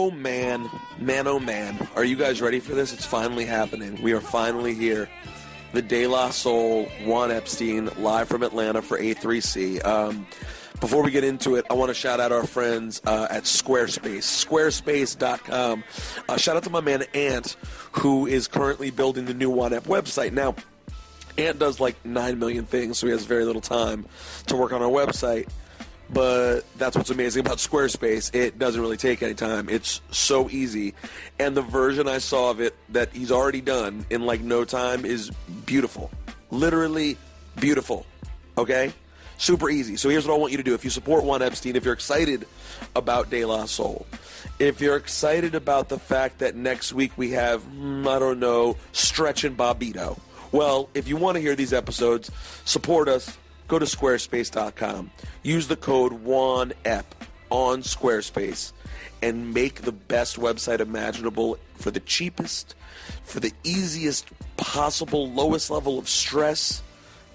Oh man, oh man. Are you guys ready for this? It's finally happening. We are finally here. The De La Soul, Juan Epstein, live from Atlanta for A3C. Before we get into it, I want to shout out our friends at Squarespace, squarespace.com. Shout out to my man Ant, who is currently building the new Juan Ep website. Now, Ant does like 9 million things, so he has very little time to work on our website. But that's what's amazing about Squarespace. It doesn't really take any time. It's so easy. And the version I saw of it that he's already done in like no time is beautiful. Literally beautiful. Okay? Super easy. So here's what I want you to do. If you support Juan Epstein, if you're excited about De La Soul, if you're excited about the fact that next week we have, I don't know, Stretch and Bobbito. Well, if you want to hear these episodes, support us. Go to squarespace.com. Use the code WANEP on Squarespace and make the best website imaginable for the cheapest, for the easiest possible, lowest level of stress.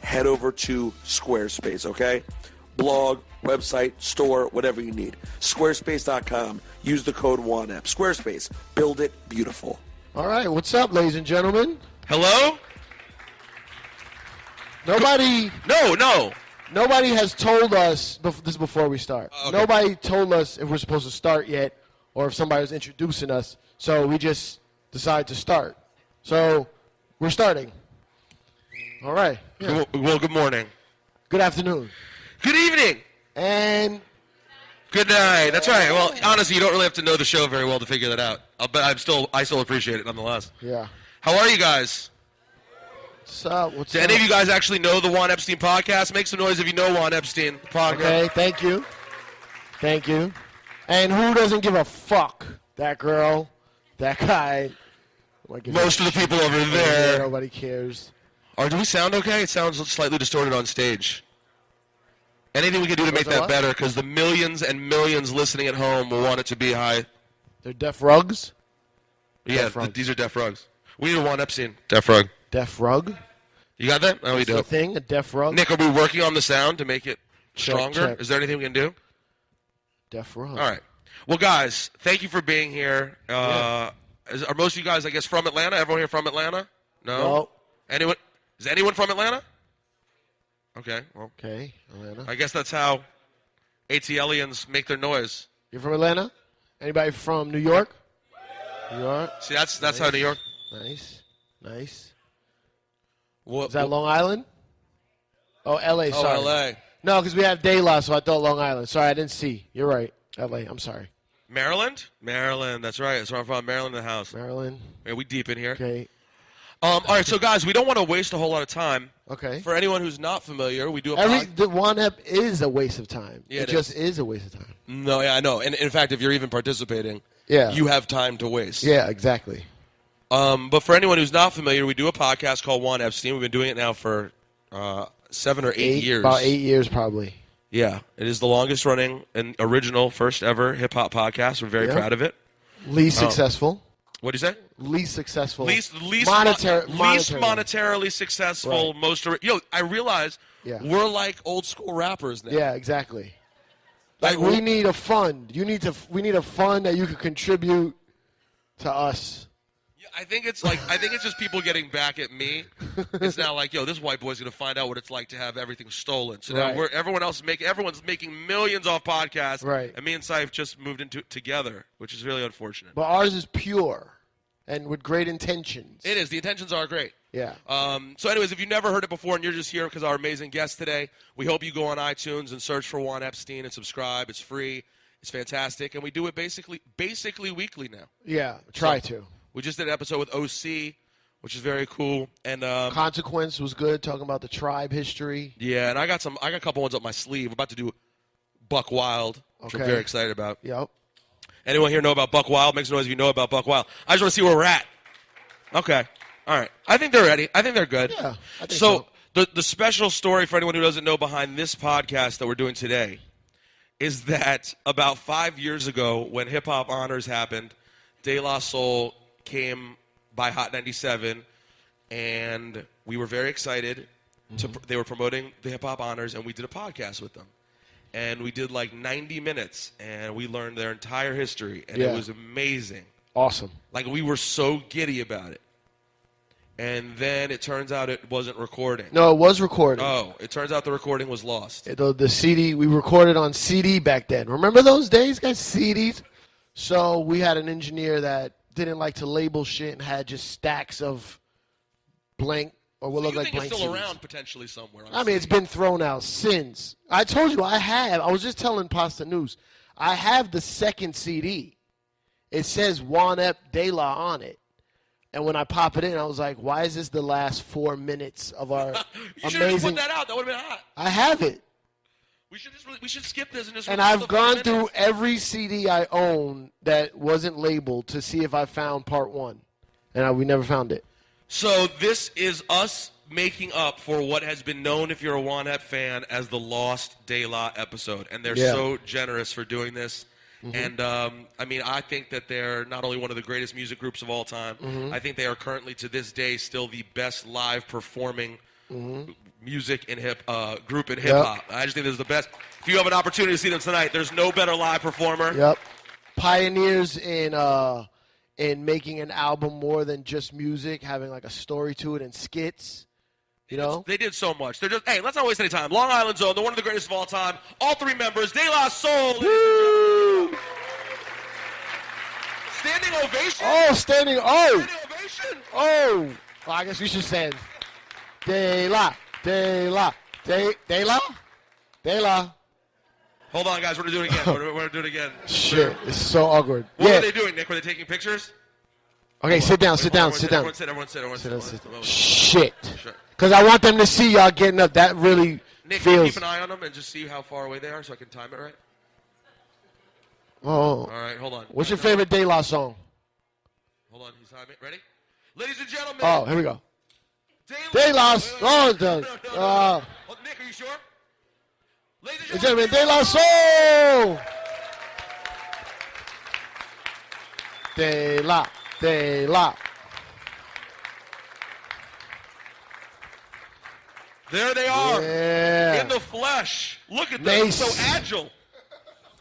Head over to Squarespace, okay? Blog, website, store, whatever you need. Squarespace.com. Use the code WANEP. Squarespace. Build it beautiful. All right, what's up, ladies and gentlemen? Hello? Nobody has told us, this is before we start, okay. Nobody told us if we're supposed to start yet or if somebody was introducing us, so we just decided to start. So, we're starting. All right. Yeah. Well, good morning. Good afternoon. Good evening. And good night. That's right. Well, honestly, you don't really have to know the show very well to figure that out. But I still appreciate it nonetheless. Yeah. How are you guys? What's up? What's Do up? any of you guys actually know the Juan Epstein podcast? Make some noise if you know Juan Epstein podcast. Okay, thank you. Thank you. And who doesn't give a fuck? That girl, that guy. Most of the people over there. Nobody cares. Or do we sound okay? It sounds slightly distorted on stage. Anything we can do to make that better, because the millions and millions listening at home will want it to be high. They're deaf rugs? Yeah, these are deaf rugs. We need a Juan Epstein deaf rug. Deaf rug? You got that? No, we do. A thing, a deaf rug? Nick, are we working on the sound to make it stronger? Check. Is there anything we can do? Deaf rug. All right. Well, guys, thank you for being here. Are most of you guys, I guess, from Atlanta? Everyone here from Atlanta? No? Anyone? Is anyone from Atlanta? Okay. Well, okay, Atlanta. I guess that's how ATLians make their noise. You're from Atlanta? Anybody from New York? New York? See, that's nice. How New York. Nice. What, is that Long Island? Oh, L.A., sorry. Oh, L.A. No, because we have De La, so I thought Long Island. Sorry, I didn't see. You're right. L.A., I'm sorry. Maryland? Maryland, that's right. That's where I'm from. Maryland in the house. Maryland. Yeah, we deep in here. Okay. All right, so guys, we don't want to waste a whole lot of time. Okay. For anyone who's not familiar, we do a The Juan Ep is a waste of time. Yeah, it just is a waste of time. No, yeah, I know. And in fact, if you're even participating, yeah, you have time to waste. Yeah, exactly. But for anyone who's not familiar, we do a podcast called Juan Epstein. We've been doing it now for 7 or 8 years. About 8 years, probably. Yeah, it is the longest running and original, first ever hip hop podcast. We're very proud of it. Least successful. What do you say? Least successful. Least monetarily successful. Right. I realize we're like old school rappers now. Yeah, exactly. Like we need a fund. We need a fund that you could contribute to us. Yeah, I think it's just people getting back at me. It's now like, this white boy's gonna find out what it's like to have everything stolen. So now everyone's making millions off podcasts. Right. And me and Ciph just moved into it together, which is really unfortunate. But ours is pure and with great intentions. It is. The intentions are great. Yeah. So anyways, if you've never heard it before and you're just here because our amazing guest today, we hope you go on iTunes and search for Juan Epstein and subscribe. It's free. It's fantastic. And we do it basically weekly now. Yeah, try to. We just did an episode with OC, which is very cool. And Consequence was good, talking about the tribe history. Yeah, and I got a couple ones up my sleeve. We're about to do Buck Wild, which I'm very excited about. Yep. Anyone here know about Buck Wild? Make some noise if you know about Buck Wild. I just want to see where we're at. Okay. All right. I think they're ready. I think they're good. Yeah, I think so. The special story for anyone who doesn't know behind this podcast that we're doing today is that about 5 years ago when Hip Hop Honors happened, De La Soul came by Hot 97, and we were very excited. They were promoting the Hip Hop Honors, and we did a podcast with them. and we did like 90 minutes, and we learned their entire history, and it was amazing. Awesome. Like, we were so giddy about it. And then it turns out it wasn't recording. No, it was recording. Oh, it turns out the recording was lost. The CD, we recorded on CD back then. Remember those days, guys? CDs? So we had an engineer that didn't like to label shit and had just stacks of blank or what looked like blank it's still CDs. around potentially somewhere. I mean, it's been thrown out since. I told you I was just telling Pasta News. I have the second CD. It says Juan Ep De La on it. And when I pop it in, I was like, why is this the last 4 minutes of our you should have just amazing... put that out. That would have been hot. I have it. We should skip this and just... And I've gone through every CD I own that wasn't labeled to see if I found part 1. And we never found it. So this is us making up for what has been known, if you're a Juan Ep fan, as the Lost De La episode. And they're so generous for doing this. Mm-hmm. And, I mean, I think that they're not only one of the greatest music groups of all time, I think they are currently, to this day, still the best live performing music in group in hip-hop. I just think this is the best. If you have an opportunity to see them tonight, there's no better live performer. Yep. Pioneers in making an album more than just music, having like a story to it and skits. You know? They did so much. They're just, hey, let's not waste any time. Long Island Zone, they're one of the greatest of all time. All 3 members, De La Soul. Woo! Standing ovation. Oh, standing. Oh. Standing ovation. Oh. Well, I guess we should say De La. De La. De La. De La. Hold on, guys. We're going to do it again. We're going to do it again. Shit. It's so awkward. What were they doing, Nick? Were they taking pictures? Okay, sit down. Everyone sit. Shit. Because I want them to see y'all getting up. That really Nick, feels... can you keep an eye on them and just see how far away they are so I can time it right? Oh. All right, hold on. What's your favorite De La song? Hold on, he's timing. Ready? Ladies and gentlemen. Oh, here we go. De La. Oh, Nick, are you sure? Ladies and gentlemen, De La Soul. De La. De La. There they are. Yeah. In the flesh. Look at them. Nice. So agile.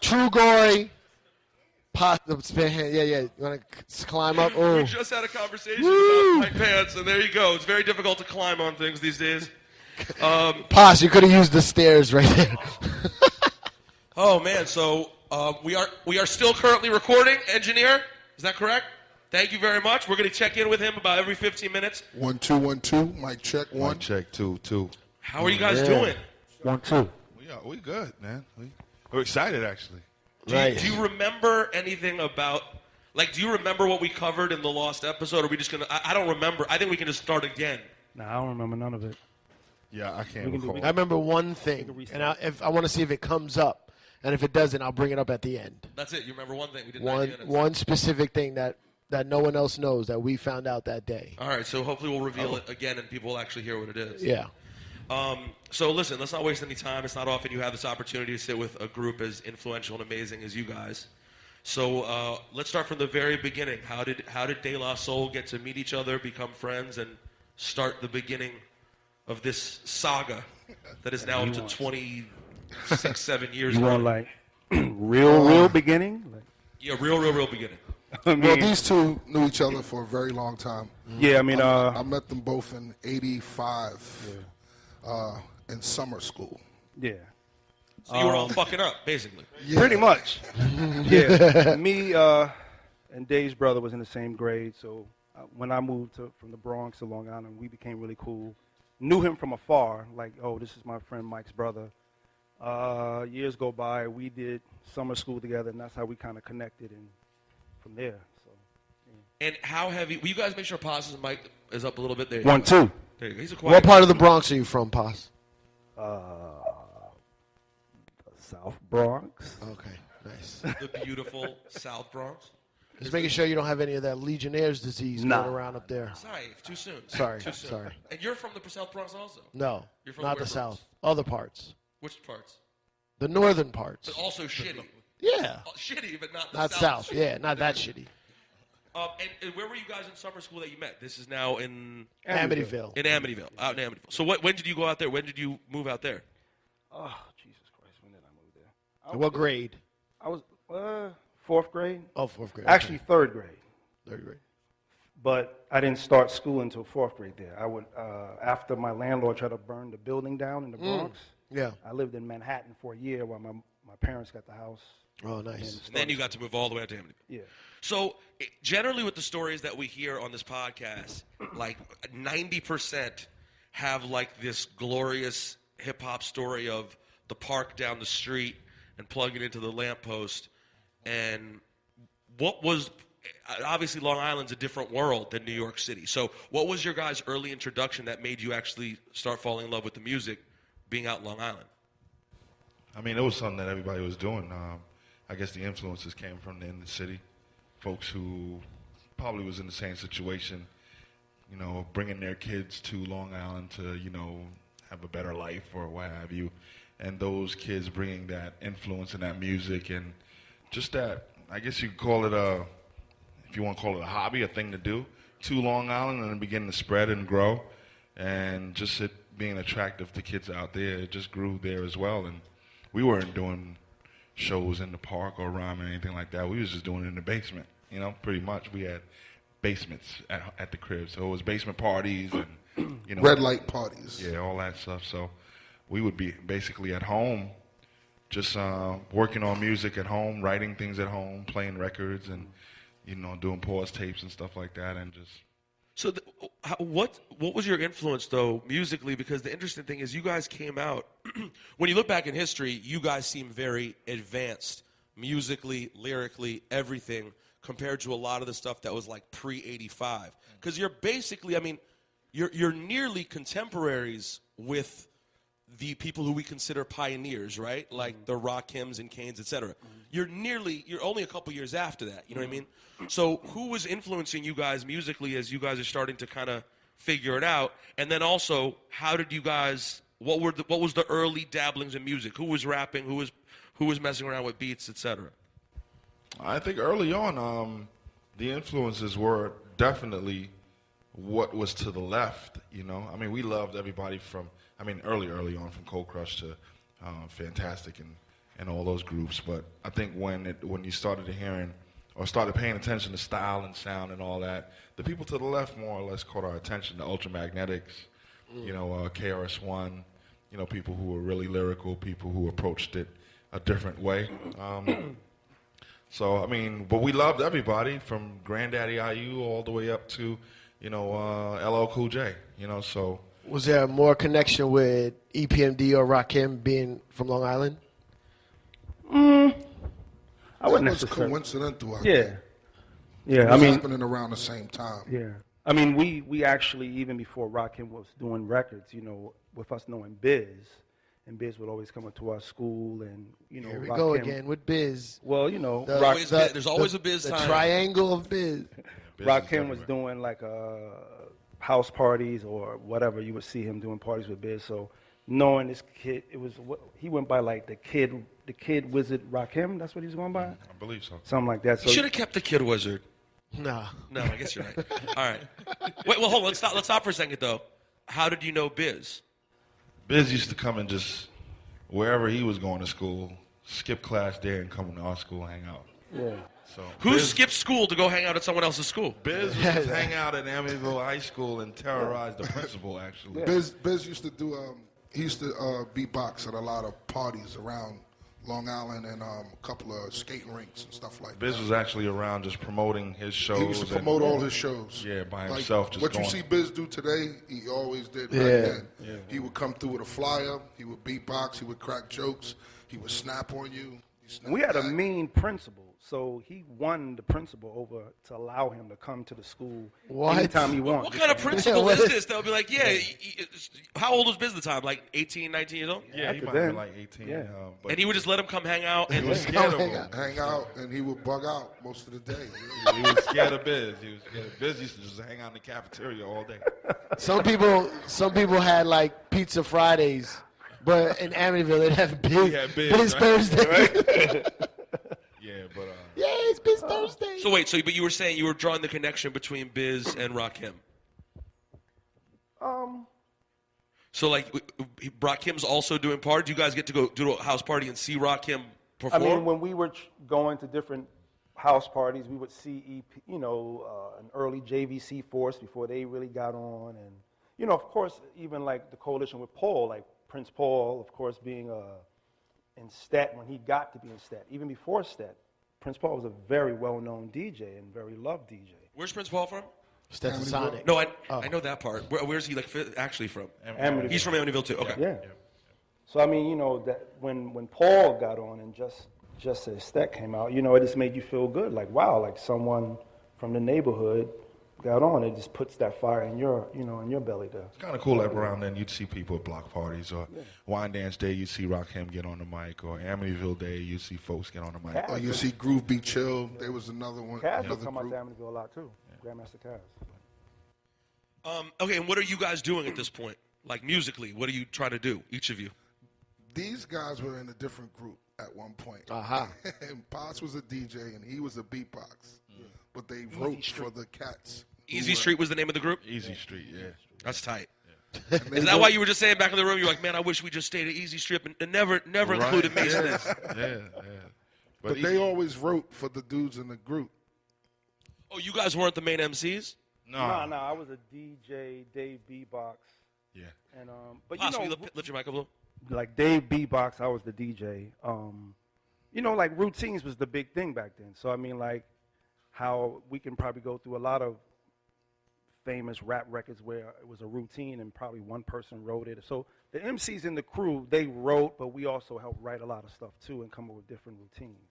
True Gory. Pot the spin hand. Yeah. You want to climb up? Oh. We just had a conversation about tight pants, and there you go. It's very difficult to climb on things these days. Pos, you could have used the stairs right there. Oh, man. So we are still currently recording, engineer. Is that correct? Thank you very much. We're going to check in with him about every 15 minutes. 1 2 1 2. Mic check 1. Mic check 2 2. How are you guys doing? 1 2. We good, man. We're excited, actually. Do you remember anything about, like, do you remember what we covered in the Lost episode? Or are we just going to, I don't remember. I think we can just start again. Nah, I don't remember none of it. Yeah, I can't recall. I remember one thing, and I want to see if it comes up. And if it doesn't, I'll bring it up at the end. That's it. You remember one thing. We did 90 minutes. One specific thing that no one else knows that we found out that day. All right, so hopefully we'll reveal it again and people will actually hear what it is. Yeah. So listen, let's not waste any time. It's not often you have this opportunity to sit with a group as influential and amazing as you guys. So let's start from the very beginning. How did De La Soul get to meet each other, become friends, and start the beginning of this saga that is now up to 26, 7 years You ago? want like real beginning? Like, Yeah, real beginning. I mean, Well, these two knew each other for a very long time. yeah, I mean, I met them both in '85 in summer school. yeah, So you were all fucking up, basically. Yeah. pretty much. Yeah, me and Dave's brother was in the same grade, so when I moved from the Bronx to Long Island, we became really cool. Knew him from afar, like, oh, this is my friend Mike's brother. Years go by, we did summer school together, and that's how we kind of connected, and from there. So, yeah. And how heavy? Will you guys make sure Paz's mic is up a little bit? There. 1 2. There you go. He's a quiet What part of the Bronx are you from, Pos? South Bronx. Okay, nice. the beautiful South Bronx. Just making sure you don't have any of that Legionnaire's disease going around up there. Sorry, too soon. Sorry, Too soon. sorry. And you're from the South Bronx also? No, You're from not where the Bronx? South. Other parts. Which parts? The northern parts. But also shitty. Yeah. Shitty, but not the Not South. Yeah, not that shitty. And where were you guys in summer school that you met? This is now in Amityville. Out in Amityville. So when did you go out there? When did you move out there? Oh, Jesus Christ, when did I move there? What grade? I was fourth grade. Oh, fourth grade. Actually, third grade. Third grade. But I didn't start school until fourth grade there. I would, after my landlord tried to burn the building down in the Bronx, Yeah. I lived in Manhattan for a year while my parents got the house. Oh, nice. And then you got to move all the way out to Amityville. Yeah. So generally with the stories that we hear on this podcast, like 90% have like this glorious hip-hop story of the park down the street and plugging into the lamppost. And what was, obviously Long Island's a different world than New York City. So what was your guys' early introduction that made you actually start falling in love with the music being out in Long Island? I mean, it was something that everybody was doing. I guess the influences came from the inner city. Folks who probably was in the same situation, you know, bringing their kids to Long Island to, you know, have a better life or what have you. And those kids bringing that influence and that music and just that, I guess you could call it if you want to call it a hobby, a thing to do, to Long Island, and then begin to spread and grow. And just it being attractive to kids out there, it just grew there as well. And we weren't doing shows in the park or around or anything like that. We was just doing it in the basement, you know, pretty much. We had basements at the crib. So it was basement parties and, you know. Red light parties. Yeah, all that stuff. So we would be basically at home, just working on music at home, writing things at home, playing records and, you know, doing pause tapes and stuff like that and just. So what was your influence, though, musically? Because the interesting thing is you guys came out, when you look back in history, you guys seem very advanced musically, lyrically, everything, compared to a lot of the stuff that was like pre-85. Because you're basically, I mean, you're nearly contemporaries with the people who we consider pioneers, right? Like the Rakims and Kanes, et cetera. You're only a couple years after that, you know what I mean? So who was influencing you guys musically as you guys are starting to kind of figure it out? And then also, how did you guys, what was the early dabblings in music? Who was rapping? Who was messing around with beats, et cetera? I think early on, the influences were definitely what was to the left, you know? I mean, we loved everybody from, early on from Cold Crush to Fantastic and all those groups. But I think when you started hearing or started paying attention to style and sound and all that, the people to the left more or less caught our attention. The Ultramagnetics, you know, KRS-One, you know, people who were really lyrical, people who approached it a different way. So, but we loved everybody from Granddaddy IU all the way up to, you know, LL Cool J, you know, so. Was there more connection with EPMD or Rakim being from Long Island? I wouldn't That was necessarily. coincidental, I Yeah. think. Yeah, It was happening around the same time. Yeah. We actually, even before Rakim was doing records, you know, with us knowing Biz, and Biz would always come up to our school and, you know, Here we Rakim, go again with Biz. Well, you know, There's always a Biz the time. triangle of Biz. Rakim was doing like house parties or whatever. You would see him doing parties with Biz. So knowing this kid, he went by like the kid wizard Rakim. That's what he was going by. I believe so. Something like that. So You should have kept the Kid Wizard. Nah. No, I guess you're right. All right. Wait, well, hold on. Let's stop for a second, though. How did you know Biz? Biz used to come and just, wherever he was going to school, skip class there and come to our school and hang out. yeah. So Who Biz, skipped school to go hang out at someone else's school? Biz would just hang out at Amityville High School and terrorize the principal, actually. Biz used to do, he used to beatbox at a lot of parties around Long Island and a couple of skating rinks and stuff like Biz that. was actually around just promoting his shows. He used to promote all his shows. Yeah, by Like, himself, just what going. you see Biz do today, he always did back Yeah. then. Yeah. He would come through with a flyer. He would beatbox. He would crack jokes. He would snap on you. We had a mean principal, so he won the principal over to allow him to come to the school What? anytime he wanted. What kind of principal what is is- this? They'll be like, yeah, how old was Biz at the time? Like 18, 19 years old? Yeah, he After might have then, been like 18. yeah. But And he would just let him come hang out. he And was scared of him. Hang out, and he would bug out most of the day. He was scared of Biz. He was scared of Biz. Used to just hang out in the cafeteria all day. Some people had like Pizza Fridays, but in Amityville they'd have Biz, had Biz, Biz right? Thursday. Yeah, but Yeah, it's Biz Thursday. so wait, but you were saying you were drawing the connection between Biz and Rakim. So like, Rakim's also doing parties. You guys get to go do a house party and see Rakim perform? I mean, when we were going to different house parties, we would see, an early JVC Force before they really got on. And, of course, even like the coalition with Paul, like Prince Paul, of course, being in Stat when he got to be in Stat. Even before Stat, Prince Paul was a very well-known DJ and very loved DJ. Where's Prince Paul from? Stetson Sonic. No, I know that part. Where's he actually from? Amityville. He's from Amityville too. Okay. Yeah. So I mean, that when Paul got on and just as Stat came out, it just made you feel good. Like wow, like someone from the neighborhood got on. It just puts that fire in your belly there. It's kind of cool. Like around then, you'd see people at block parties or Wine Dance Day. You'd see Rakim get on the mic, or Amityville Day. You'd see folks get on the mic. Or you see Groove Be Chill. There was another one. Kaz Another would come out group. to Amityville a lot too. Grandmaster Kaz. Okay, and what are you guys doing at this point? Like musically, what are you trying to do, each of you? These guys were in a different group at one point. And Potts was a DJ and he was a beatbox. But they wrote for the cats. Easy Street was the name of the group? Easy Street, yeah. That's tight. Yeah. Is that why you were just saying back in the room, you're like, man, I wish we just stayed at Easy Strip and never included Mason in this. Yeah. But they always wrote for the dudes in the group. Oh, you guys weren't the main MCs? No, I was a DJ, Dave Beatbox. Yeah. And but Possibly lift your mic up a little. like Dave Beatbox, I was the DJ. Like routines was the big thing back then. So I mean, like how we can probably go through a lot of famous rap records where it was a routine and probably one person wrote it. So the MCs in the crew, they wrote, but we also helped write a lot of stuff too and come up with different routines.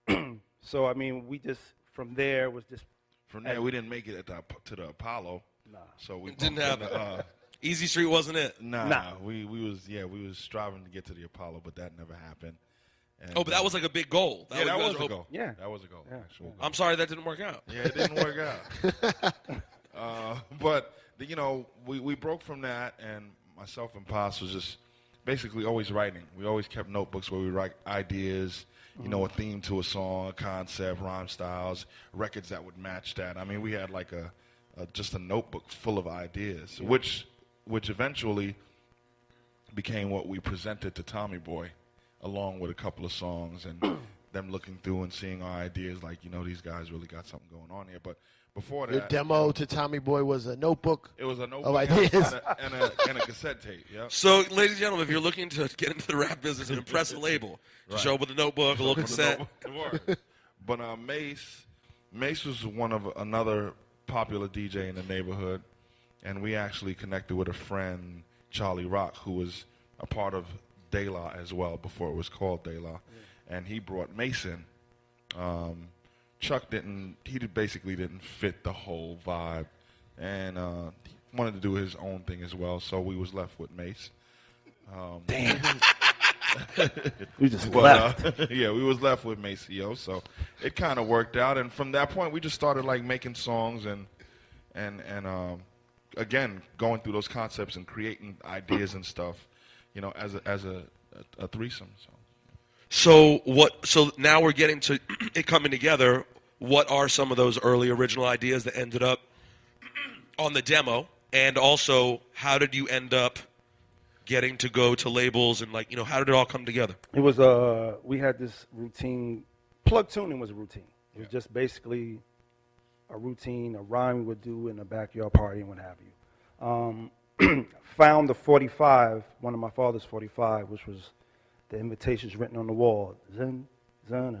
Yeah. So I mean, we just from there was just. From there, we didn't make it to the Apollo. Nah. So we Didn't have Easy Street wasn't it? Nah. We was striving to get to the Apollo, but that never happened. And, Oh, but that was like a big goal. that was a goal. Yeah. That was a goal. Yeah. Actual goal. I'm sorry that didn't work out. Yeah, it didn't work out. But we broke from that, and myself and Pops was just basically always writing. We always kept notebooks where we write ideas, a theme to a song, a concept, rhyme styles, records that would match that. I mean, we had like just a notebook full of ideas, which eventually became what we presented to Tommy Boy, along with a couple of songs and them looking through and seeing our ideas like, these guys really got something going on here. But before that, Your demo to Tommy Boy was a notebook. it was a of notebook ideas. and a cassette tape. Yeah. So, ladies and gentlemen, if you're looking to get into the rap business and impress a label, just show up with a notebook, a little cassette. But Mace was one of another popular DJ in the neighborhood, and we actually connected with a friend, Charlie Rock, who was a part of De La as well before it was called De La, and he brought Mason. Chuck basically didn't fit the whole vibe, and he wanted to do his own thing as well, so we was left with Mace. Damn. We just left. Yeah, we was left with Maceo, so it kind of worked out, and from that point we just started like making songs and again going through those concepts and creating ideas and stuff, as a threesome. So now we're getting to it coming together. What are some of those early original ideas that ended up on the demo? And also, how did you end up getting to go to labels and how did it all come together? It was we had this routine. Plug tuning was a routine. It was just basically a routine, a rhyme we would do in a backyard party and what have you. Found the 45, one of my father's 45, which was the invitations written on the wall. Zun, zun.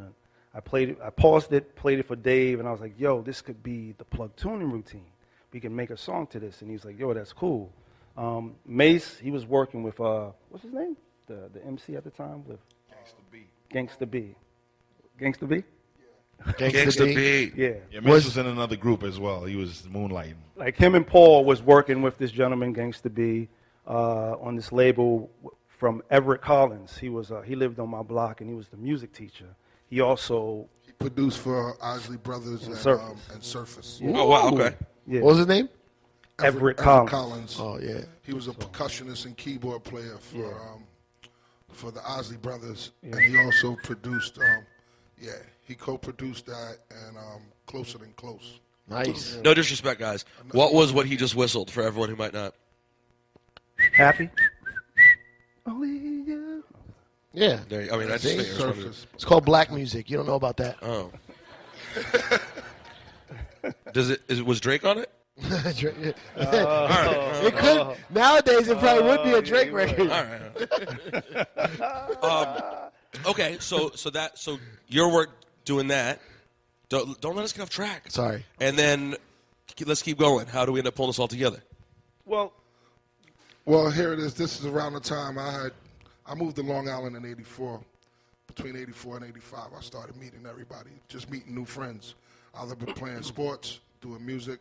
I played it. I paused it, played it for Dave, and I was like, "Yo, this could be the plug tuning routine. We can make a song to this." And he's like, "Yo, that's cool." Mace, he was working with what's his name? The MC at the time with Gangsta B. Gangsta B. Gangsta B. Yeah, Mace was in another group as well. He was moonlighting. Like him and Paul was working with this gentleman, Gangsta B, on this label from Everett Collins. He lived on my block and he was the music teacher. He produced for Isley Brothers and Surface. Oh wow, okay. Yeah. What was his name? Everett Collins. Oh yeah. He was a percussionist and keyboard player for the Isley Brothers, and he also produced. He co-produced that and Closer Than Close. Nice. No disrespect, guys. What he just whistled for everyone who might not? Happy? Only you. Yeah. I mean, I just think Surface. It's called black music. You don't know about that. Oh. Was Drake on it? It could nowadays. It probably would be a Drake record. All right. Okay, so your work doing that. Don't let us get off track. Sorry. And then let's keep going. How do we end up pulling this all together? Well, Here it is. This is around the time I moved to Long Island in '84. Between '84 and '85, I started meeting everybody, just meeting new friends. Either been playing sports, doing music.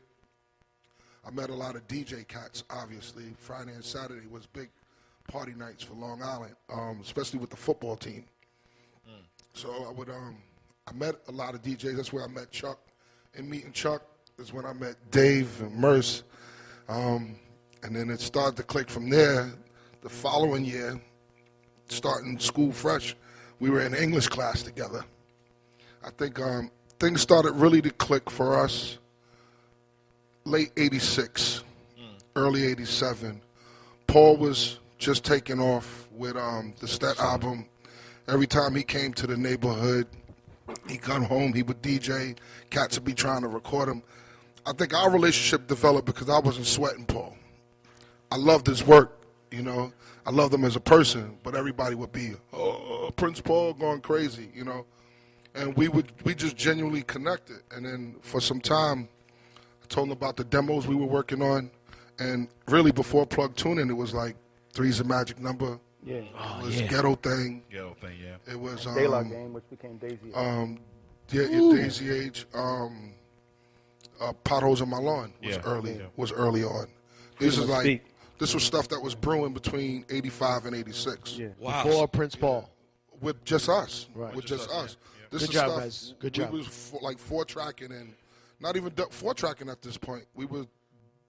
I met a lot of DJ cats, obviously. Friday and Saturday was big party nights for Long Island, especially with the football team. So I met a lot of DJs. That's where I met Chuck. And meeting Chuck is when I met Dave and Merce. And then it started to click from there. The following year, starting school fresh, we were in English class together. I think things started really to click for us late 86, early 87. Paul was just taking off with the Stet album. Every time he came to the neighborhood, he'd come home, he would DJ. Cats would be trying to record him. I think our relationship developed because I wasn't sweating Paul. I loved his work, you know. I loved him as a person, but everybody would be, oh, Prince Paul going crazy, you know. And we just genuinely connected. And then for some time, I told him about the demos we were working on. And really before Plug Tuning, it was like Three's a Magic Number. yeah. Oh, It was yeah. Ghetto Thing. Ghetto thing, yeah. It was Daylight Game, which became Daisy. Daisy Age. Potholes in My Lawn was Yeah. early on. This Freedom is of like Speech. this was stuff that was brewing between 85 and 86. Yeah. Wow. Before Prince Paul. With just us. Right. With just us. This Good is job, stuff guys. Good job. We was like 4-tracking and not even 4-tracking at this point. We were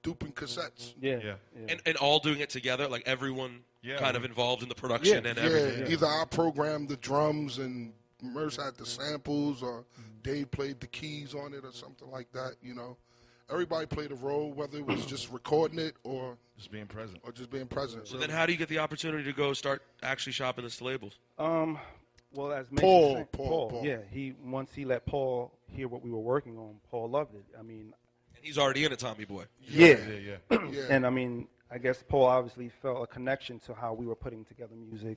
duping cassettes. Yeah. Yeah. And all doing it together, like everyone Yeah. kind of involved in the production and everything. Yeah, either I programmed the drums and Merce had the samples, or Dave played the keys on it, or something like that. You know, everybody played a role, whether it was just recording it or Just being present. just being present. So then how do you get the opportunity to go start actually shopping this to labels? Well, as Mason Paul, said, Paul. Yeah, once he let Paul hear what we were working on, Paul loved it. I mean, And he's already in a Tommy Boy. yeah. Yeah. And I mean, I guess Paul obviously felt a connection to how we were putting together music.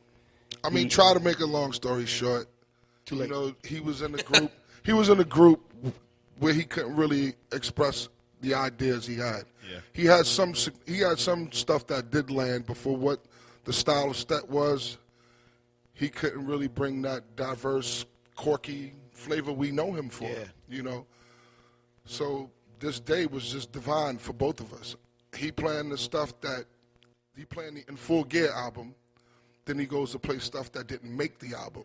I mean, try to make a long story short. You know, he was in a group. He was in a group where he couldn't really express the ideas he had. Yeah. He had some stuff that did land, but for what the style of Stet was, he couldn't really bring that diverse, quirky flavor we know him for. Yeah. You know, so this day was just divine for both of us. He playing the stuff that he playing the In Full Gear album, then he goes to play stuff that didn't make the album.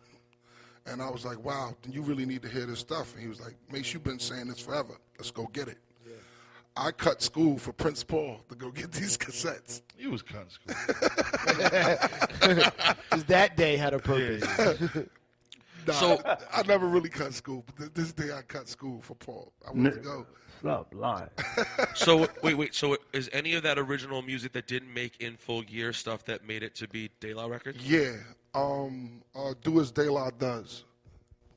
And I was like, wow, you really need to hear this stuff. And he was like, Mace, you've been saying this forever. Let's go get it. Yeah. I cut school for Prince Paul to go get these cassettes. He was cunt school. Because that day had a purpose. Nah, So- I never really cut school, but this day I cut school for Paul. I wanted to go. Stop lying. So wait. So is any of that original music that didn't make In Full Gear stuff that made it to be De La Records? Yeah. Do As De La Does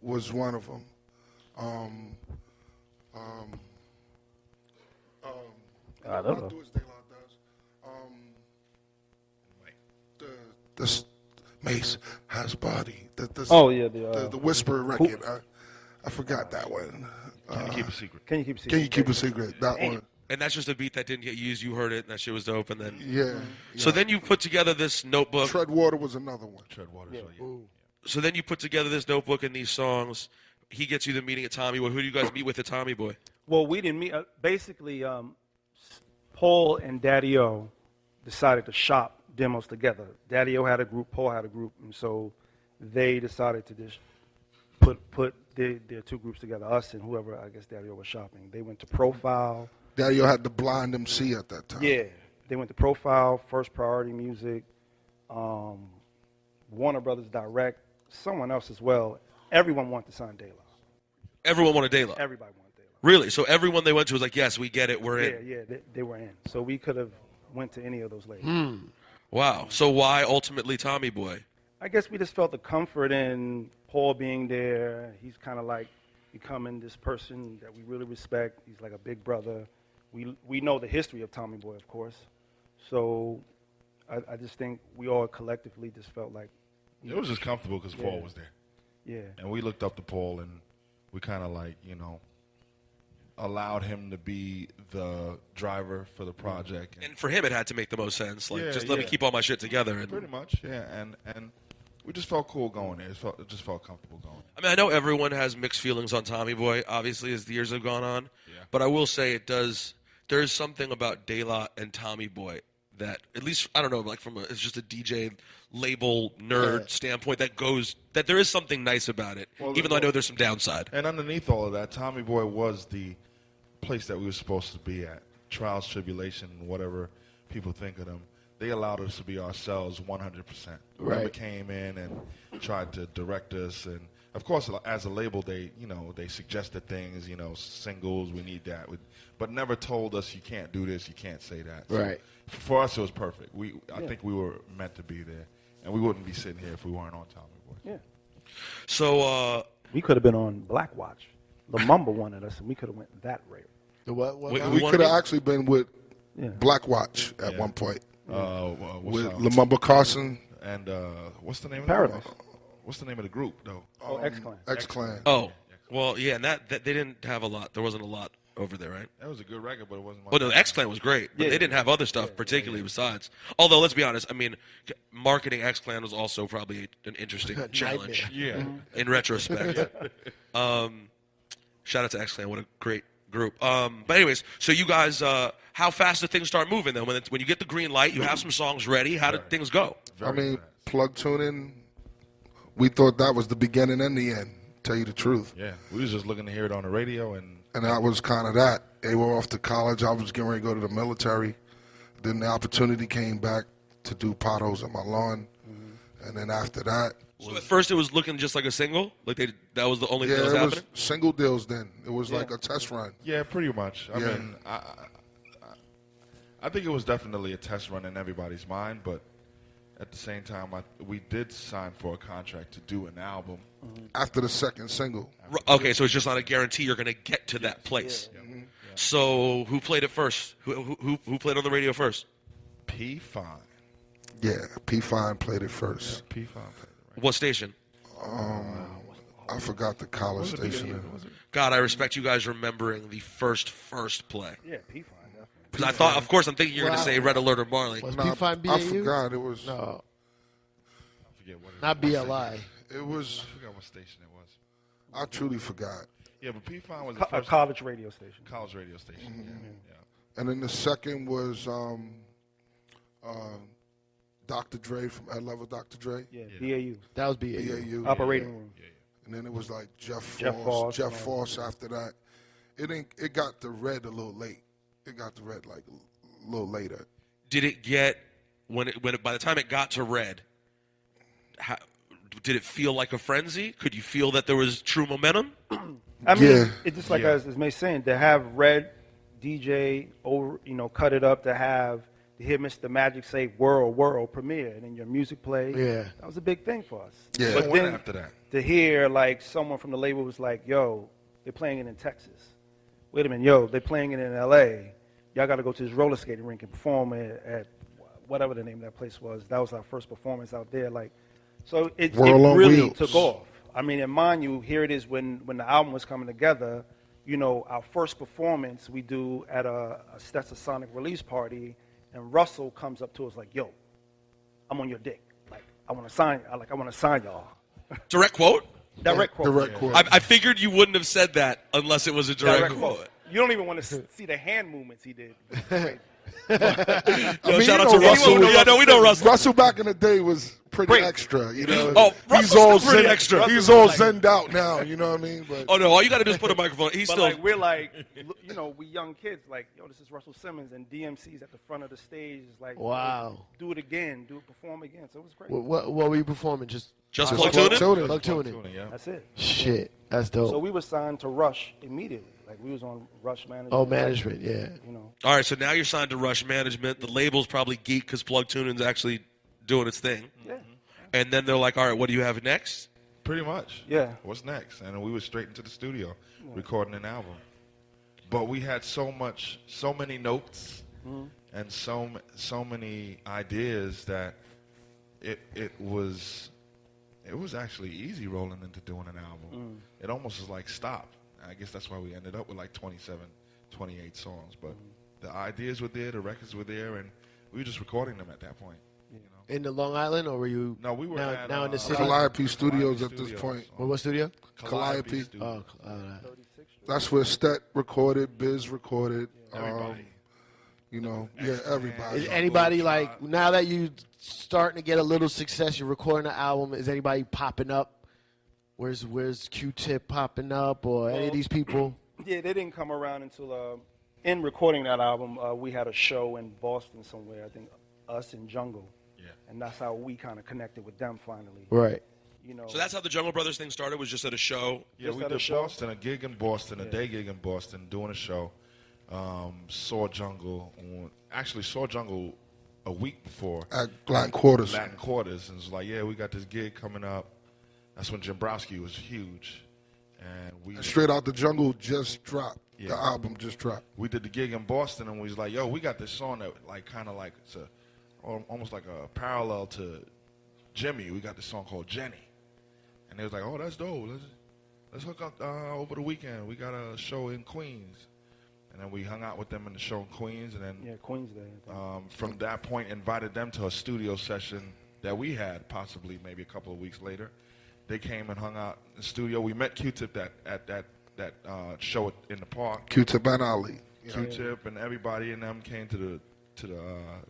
was one of them. I don't know. Do As De La Does. The Mace has body. The Whisper record. I forgot that one. Can you keep a secret? Can you keep a secret? Can you keep a secret? That one. And that's just a beat that didn't get used. You heard it, and that shit was dope. And then Yeah. so then you put together this notebook. Treadwater was another one. Treadwater. Yeah. So So then you put together this notebook and these songs. He gets you the meeting at Tommy Boy. Who do you guys meet with at Tommy Boy? Well, we didn't meet. Basically, Paul and Daddy O decided to shop demos together. Daddy O had a group, Paul had a group, and so they decided to just put their two groups together, us and whoever I guess Daddy O was shopping. They went to Profile. Daddy had the Blind MC at that time. Yeah, they went to Profile, First Priority Music, Warner Brothers Direct, someone else as well. Everyone wanted to sign De La. Everyone wanted De La. Everybody wanted De La. Really? So everyone they went to was like, yes, we get it, we're in. Yeah, they were in. So we could have went to any of those labels. Wow. So why ultimately Tommy Boy? I guess we just felt the comfort in Paul being there. He's kind of like becoming this person that we really respect. He's like a big brother. We know the history of Tommy Boy, of course. So I just think we all collectively just felt like It was just comfortable because Paul was there. Yeah. And we looked up to Paul, and we kind of like, allowed him to be the driver for the project. And for him, it had to make the most sense. Like, Yeah, just let me keep all my shit together. And Pretty much, yeah. And we just felt cool going there. It just felt comfortable going. I mean, I know everyone has mixed feelings on Tommy Boy, obviously, as the years have gone on. Yeah. But I will say there's something about De La and Tommy Boy that, at least, I don't know, like it's just a DJ label nerd standpoint that there is something nice about it, even though I know there's some downside. And underneath all of that, Tommy Boy was the place that we were supposed to be at. Trials, tribulation, whatever people think of them. They allowed us to be ourselves 100%. Whoever came in and tried to direct us, and of course, as a label, they suggested things, singles, we need that, but never told us you can't do this, you can't say that. So for us, it was perfect. I think we were meant to be there, and we wouldn't be sitting here if we weren't on Tommy Boy. Yeah. So we could have been on Black Watch. Lamumba wanted us, and we could have went that route. The what? We could have actually been with Black Watch at one point. With Lamumba Carson. And what's the name Paradise. of what's the name of the group, though? X-Clan. X-Clan. Oh, well, yeah, and they didn't have a lot. There wasn't a lot over there, right? That was a good record, but it wasn't much. Well, no, X-Clan was great, but they didn't have other stuff particularly besides. Although, let's be honest, I mean, marketing X-Clan was also probably an interesting challenge. Yeah. In retrospect. Shout out to X-Clan. What a great group. But anyways, so you guys, how fast did things start moving then? When you get the green light, you have some songs ready. How did things go? Plug tuning, we thought that was the beginning and the end, tell you the truth. Yeah. We was just looking to hear it on the radio, and that was kind of that. They were off to college. I was getting ready to go to the military. Then the opportunity came back to do Potholes in My Lawn. And then after that. So at first it was looking just like a single? Like that was the only thing that was happening? Was single deals then. It was like a test run. Yeah, pretty much. I mean, I think it was definitely a test run in everybody's mind, but at the same time, we did sign for a contract to do an album. After the second single. Okay, so it's just not a guarantee you're going to get to that place. Yeah. So who played it first? Who played on the radio first? P. Fine. Yeah, P. Fine played it first. Yeah, P. Fine played it. Right. What station? I forgot the college station. God, I respect you guys remembering the first play. Yeah, P-Fine, definitely. Because I thought, of course, I'm thinking you're going to say Red Alert or Marley. Was P-Fine BAU? I forgot. It was. No, I forget what it not BLI. It was. I forgot what station it was. I truly forgot. Yeah, but P. Fine was the A first college radio station. college radio station. Yeah. And then the second was Dr. Dre from Ed Level Dr. Dre. Yeah, BAU. That was BAU. BAU. Operating room. And then it was like Jeff Foss. Foss after that. It got the red a little late. It got the red like a little later. Did it get by the time it got to Red? Did it feel like a frenzy? Could you feel that there was true momentum? I mean, it's just like as May saying, to have Red DJ over, cut it up, to hear Mr. Magic say world premiere and then your music play. Yeah. That was a big thing for us. Yeah. But then After that. to hear like someone from the label was like, yo, they're playing it in Texas. Wait a minute, yo, they're playing it in LA. Y'all got to go to this roller skating rink and perform at whatever the name of that place was. That was our first performance out there. Like, so it really took off. I mean, and mind you, here it is when the album was coming together. Our first performance we do at a Stetsasonic release party, and Russell comes up to us like, "Yo, I'm on your dick. Like, I want to sign y'all." Direct quote? Direct quote. Direct quote. I figured you wouldn't have said that unless it was a direct quote. You don't even want to see the hand movements he did. Shout out to Russell. Yeah, no, we know Russell. Russell back in the day was pretty extra, Oh, he's all Russell's pretty zen, extra. He's all zenned out now, you know what I mean? But Oh no, all you got to do is put a microphone. He's But still. like we're like, we young kids like, yo, this is Russell Simmons, and DMC's at the front of the stage, is like, Wow. do it again, perform again. So it was great. What were you performing? Just Plug tuning? plug tuning. Yeah. That's it. Shit, that's dope. So we were signed to Rush immediately. Like we was on Rush Management. Oh, management, yeah. All right, so now you're signed to Rush Management. The label's probably geek because Plug Tuning's actually doing its thing. Yeah. And then they're like, all right, what do you have next? Pretty much. Yeah. What's next? And we were straight into the studio recording an album. But we had so many notes and so many ideas that it was actually easy rolling into doing an album. It almost was like stop. I guess that's why we ended up with like 27, 28 songs. But the ideas were there, the records were there, and we were just recording them at that point. You know? In the Long Island, or were you? No, we were now in the city. Calliope Studios at this point. What studio? Calliope. Studios. That's where Stet recorded, Biz recorded. Everybody. Everybody. Is anybody like, now that you starting to get a little success, you're recording an album, is anybody popping up? Where's Q-Tip popping up, or any of these people? Yeah, they didn't come around until in recording that album, we had a show in Boston somewhere, I think us and Jungle. Yeah. And that's how we kind of connected with them finally. Right. You know. So that's how the Jungle Brothers thing started, was just at a show? Yeah, Just we at a did show. Boston, a gig in Boston, a day gig in Boston, doing a show. Saw Jungle a week before. At Latin Quarters. Latin Quarters. And it was like, yeah, we got this gig coming up. That's when Jimbrowski was huge. And we Straight Out the Jungle just dropped. Yeah. The album just dropped. We did the gig in Boston, and we was like, yo, we got this song that like kind of like it's almost like a parallel to Jimmy. We got this song called Jenny. And they was like, oh, that's dope. Let's hook up over the weekend. We got a show in Queens. And then we hung out with them in the show in Queens. And then Queens Day. from that point, invited them to a studio session that we had possibly maybe a couple of weeks later. They came and hung out in the studio. We met Q-Tip at that show in the park. Q-Tip and Ali. Q-Tip and everybody in them came to the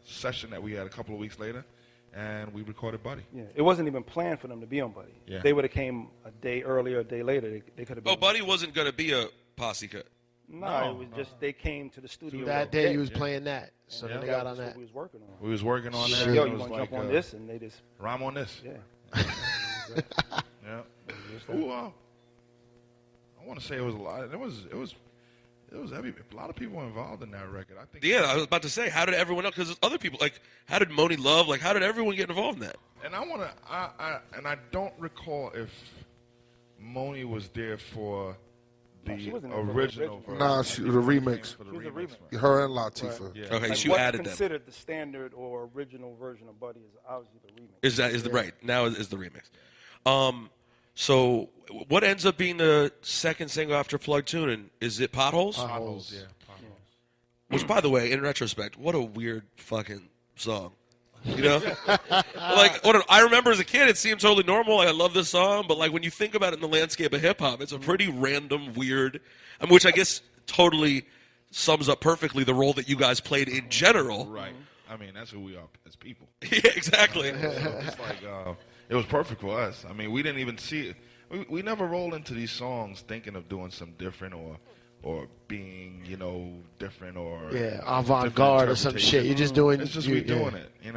session that we had a couple of weeks later. And we recorded Buddy. Yeah, it wasn't even planned for them to be on Buddy. Yeah. They would have came a day earlier, a day later. They could have been. Oh, Buddy wasn't going to be a posse cut. No, it was just they came to the studio That day you was playing that, so then they got on That's that. what we was working on. We was working on that. Like, yo, It you was want to like, jump on this? And they just rhyme on this. yeah. Yeah. Ooh, I want to say it was a lot. It was heavy. A lot of people involved in that record. I think. Yeah, I was about to say, how did everyone else? Because other people, like, how did Moni Love? Like, how did everyone get involved in that? And I don't recall if Moni was there for No, she the wasn't there for the original original. version. Nah, the remix. For the She was a remix. remix. Her and Latifah. Right. Yeah. Okay, Like so you what's added them. considered the standard or original version of Buddy is obviously the remix. Is the right now is the remix. So what ends up being the second single after Plug Tunin'? Is it Potholes? Potholes, yeah. Potholes. Which, by the way, in retrospect, what a weird fucking song. You know, like I remember as a kid, it seemed totally normal. Like, I love this song, but like when you think about it in the landscape of hip hop, it's a pretty random, weird. Which I guess totally sums up perfectly the role that you guys played in general. Right. I mean, that's who we are as people. Yeah, exactly. So it's like it was perfect for us. I mean, we didn't even see it. We never roll into these songs thinking of doing something different or being, different or avant-garde or some shit. You're just doing. It's just we doing it, and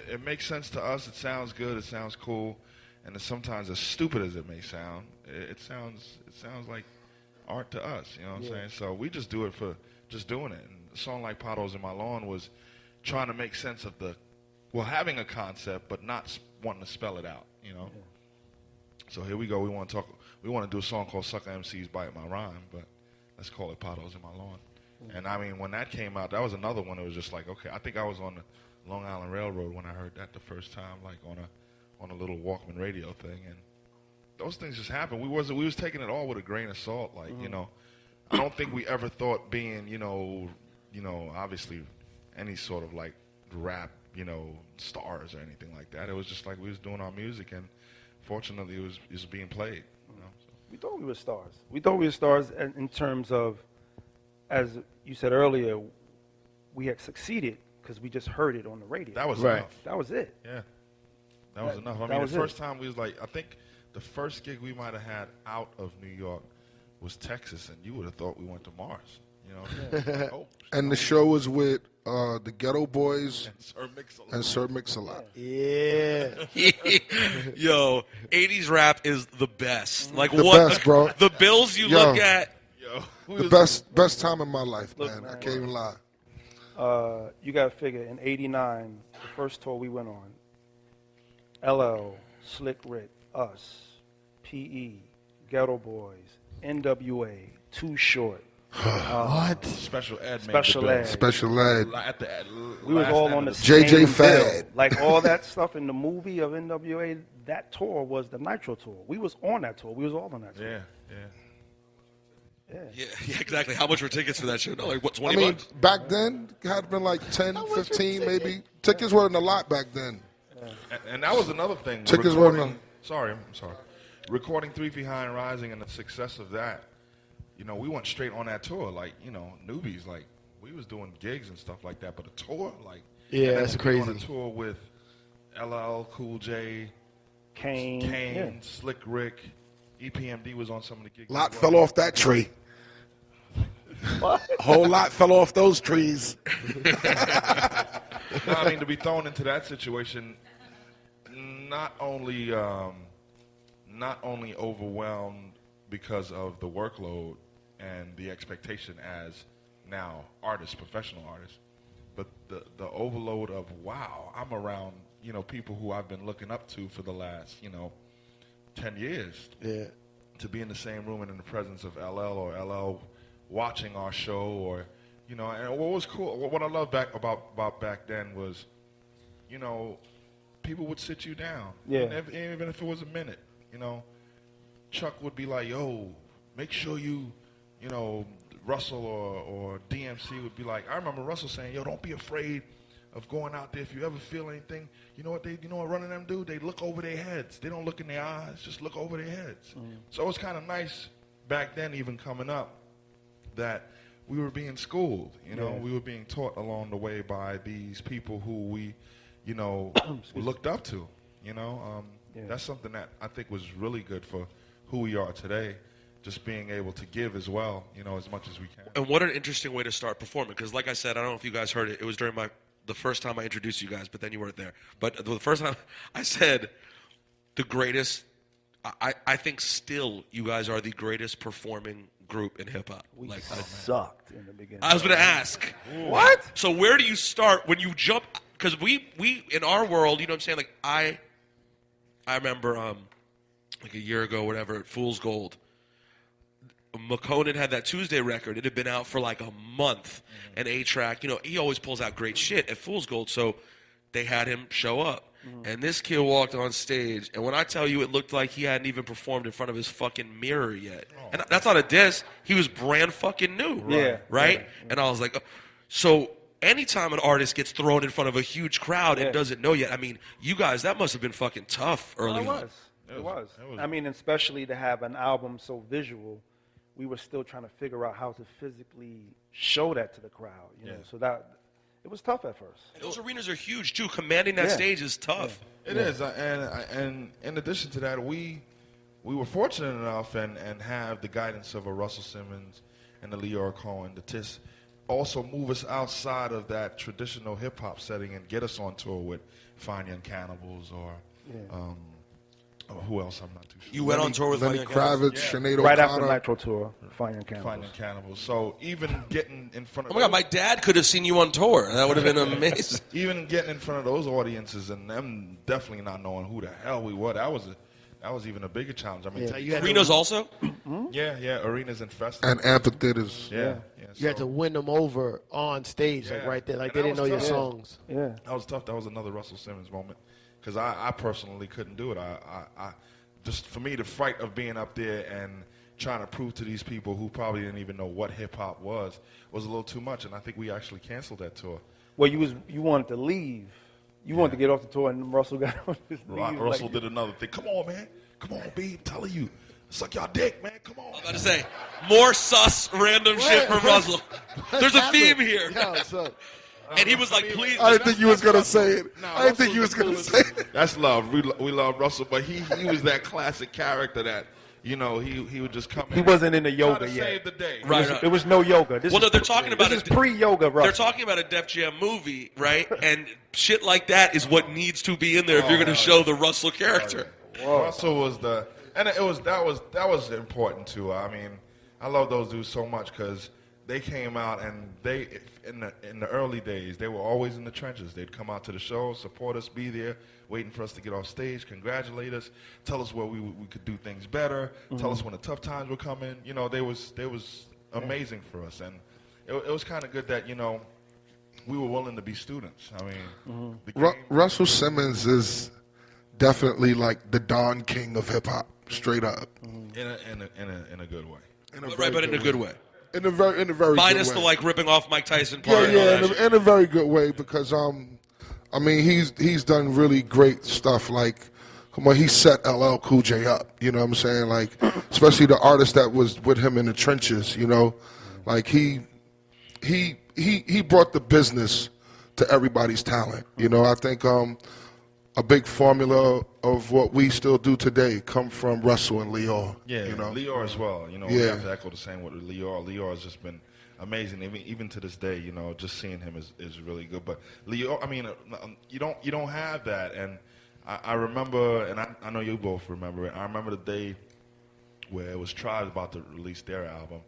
it makes sense to us. It sounds good. It sounds cool, and it's sometimes as stupid as it may sound, it sounds like art to us. You know what I'm saying? So we just do it for just doing it. And a song like "Potholes in My Lawn" was trying to make sense of having a concept, but not wanting to spell it out. So here we go. We want to do a song called "Sucker MCs Bite My Rhyme," but let's call it "Potholes in My Lawn." And I mean, when that came out, that was another one. It was just like, okay, I think I was on the Long Island Railroad when I heard that the first time, like on a little Walkman radio thing, and those things just happened. We was taking it all with a grain of salt, like I don't think we ever thought being obviously any sort of like rap stars or anything like that. It was just like we was doing our music, and fortunately it was being played. So. We thought we were stars. We thought we were stars in terms of, as you said earlier, we had succeeded because we just heard it on the radio. That was Right. enough. That was it. Yeah, that was enough. I that mean, was the it. first time we was like, I think the first gig we might have had out of New York was Texas, and you would have thought we went to Mars. Like, oh, And the show was with the Ghetto Boys and Sir Mix-a-Lot. and Sir Mix-a-Lot. Yeah. Yo, 80s rap is the best. Like The what best, bro. The bills you Yo. look at. Yo, The best time of my life, Look, man. I man. can't even lie. You got to figure, in '89, the first tour we went on, LL, Slick Rick, Us, P.E., Ghetto Boys, NWA, Too Short. What? Special Ed. Special Ed. Special Ed. We was all on the JJ same Fad. bill. Like all that stuff in the movie of NWA, that tour was the Nitro tour. We was on that tour. We was all on that tour. Yeah, exactly. How much were tickets for that show? No, like what, 20 I mean, bucks? back then, it had been like 10, 15, maybe. Tickets weren't a lot back then. And that was another thing. Tickets Recording- weren't. I'm sorry. Recording 3 Feet High and Rising and the success of that, you know, we went straight on that tour. Like, you know, newbies, like, we was doing gigs and stuff like that. But a tour, like, Yeah, and then that's to be crazy. on a tour with LL, Cool J, Kane. Kane, Slick Rick, EPMD was on some of the gigs. Lot as well. fell off that tree. What? Whole lot fell off those trees. No, I mean, to be thrown into that situation, not only overwhelmed because of the workload and the expectation as now artists, professional artists, but the overload of, wow, I'm around, you know, people who I've been looking up to for the last, you know, 10 years. Yeah. To be in the same room and in the presence of LL or LL watching our show, or, you know, and what was cool, what I loved about back then was, you know, people would sit you down. Yeah. Even if it was a minute, you know, Chuck would be like, yo, make sure you know, Russell or DMC would be like, I remember Russell saying, yo, don't be afraid of going out there. If you ever feel anything, you know what running them do? They look over their heads. They don't look in their eyes, just look over their heads. So it was kind of nice back then, even coming up, that we were being schooled, you know, we were being taught along the way by these people who we, you know, looked up to, you know. That's something that I think was really good for who we are today, just being able to give as well, you know, as much as we can. And what an interesting way to start performing, because like I said, I don't know if you guys heard it, it was during the first time I introduced you guys, but then you weren't there. But the first time I said the greatest, I think still you guys are the greatest performing group in hip-hop. We Like, sucked in the beginning. I was going to ask. What? So where do you start when you jump? Because we in our world, you know what I'm saying? Like I remember like a year ago, whatever, at Fool's Gold, McConan had that Tuesday record. It had been out for like a month. And A-Track, you know, he always pulls out great shit at Fool's Gold. So they had him show up. And this kid walked on stage. And when I tell you, it looked like he hadn't even performed in front of his fucking mirror yet. And that's not a diss. He was brand fucking new. Yeah. Right? Yeah. And I was like, oh. So anytime an artist gets thrown in front of a huge crowd and doesn't know yet, I mean, you guys, that must have been fucking tough early on. It was. I mean, especially to have an album so visual, we were still trying to figure out how to physically show that to the crowd. You know, so that it was tough at first. Those arenas are huge too. Commanding that stage is tough. It is, and in addition to that, we were fortunate enough and have the guidance of a Russell Simmons and a Leora Cohen to just also move us outside of that traditional hip hop setting and get us on tour with Fine Young Cannibals or who else? I'm not too sure. You went on tour with Lenny Fine Young Cannibals? Kravitz, Sinead Right O'Connor. after Nitro tour, Fine Young Cannibals. Fine Young Cannibals. So even getting in front of Oh my God, my dad could have seen you on tour. That would have been amazing. even getting in front of those audiences and them definitely not knowing who the hell we were, that was even a bigger challenge. I mean, Yeah, you had Arenas also? arenas and festivals. And amphitheaters. Yeah. You had to win them over on stage, like Yeah. right there. Like And they that didn't know was your tough. songs. Yeah. That was tough. That was another Russell Simmons moment because I personally couldn't do it. I just for me the fright of being up there and trying to prove to these people who probably didn't even know what hip hop was a little too much, and I think we actually canceled that tour. Well, you wanted to leave. You wanted to get off the tour, and Russell got on his knees. Russell did another thing. Come on, man. Come on, B. I'm telling you. Suck y'all dick, man. Come on. I was about to say, more sus random shit from Russell. There's a theme here. Yo, son. And he was like, please. I didn't think you was going to say it. No, I didn't think you was going to say it. That's love. We love Russell, but he was that classic character that, you know, he would just come in. He wasn't into try yoga to yet. save the day. Right. There was no yoga. Well, no, they're talking about this it. is pre-yoga, Russell. They're talking about a Def Jam movie, right? And shit like that is what needs to be in there if you're going to show the Russell character. Russell was that was important too. I mean, I love those dudes so much because they came out and they in the early days they were always in the trenches. They'd come out to the show, support us, be there, waiting for us to get off stage, congratulate us, tell us where we could do things better, tell us when the tough times were coming. You know, they was amazing for us, and it was kind of good that, you know, we were willing to be students. I mean, Russell Simmons is definitely like the Don King of hip hop, straight up. in a good way. But in a good way. In a very Minus good the way. like ripping off Mike Tyson part. In a very good way, because I mean, he's done really great stuff. Like, come on, he set LL Cool J up. You know what I'm saying? Like, especially the artist that was with him in the trenches. You know, like he brought the business to everybody's talent. You know, I think a big formula of what we still do today come from Russell and Lior. Yeah, you know? Lior as well. You know, we have to echo the same with Lior. Lior has just been amazing. Even to this day, you know, just seeing him is really good. But Lior, I mean, you don't have that. And I remember, and I know you both remember it. I remember the day where it was Tribe about to release their album,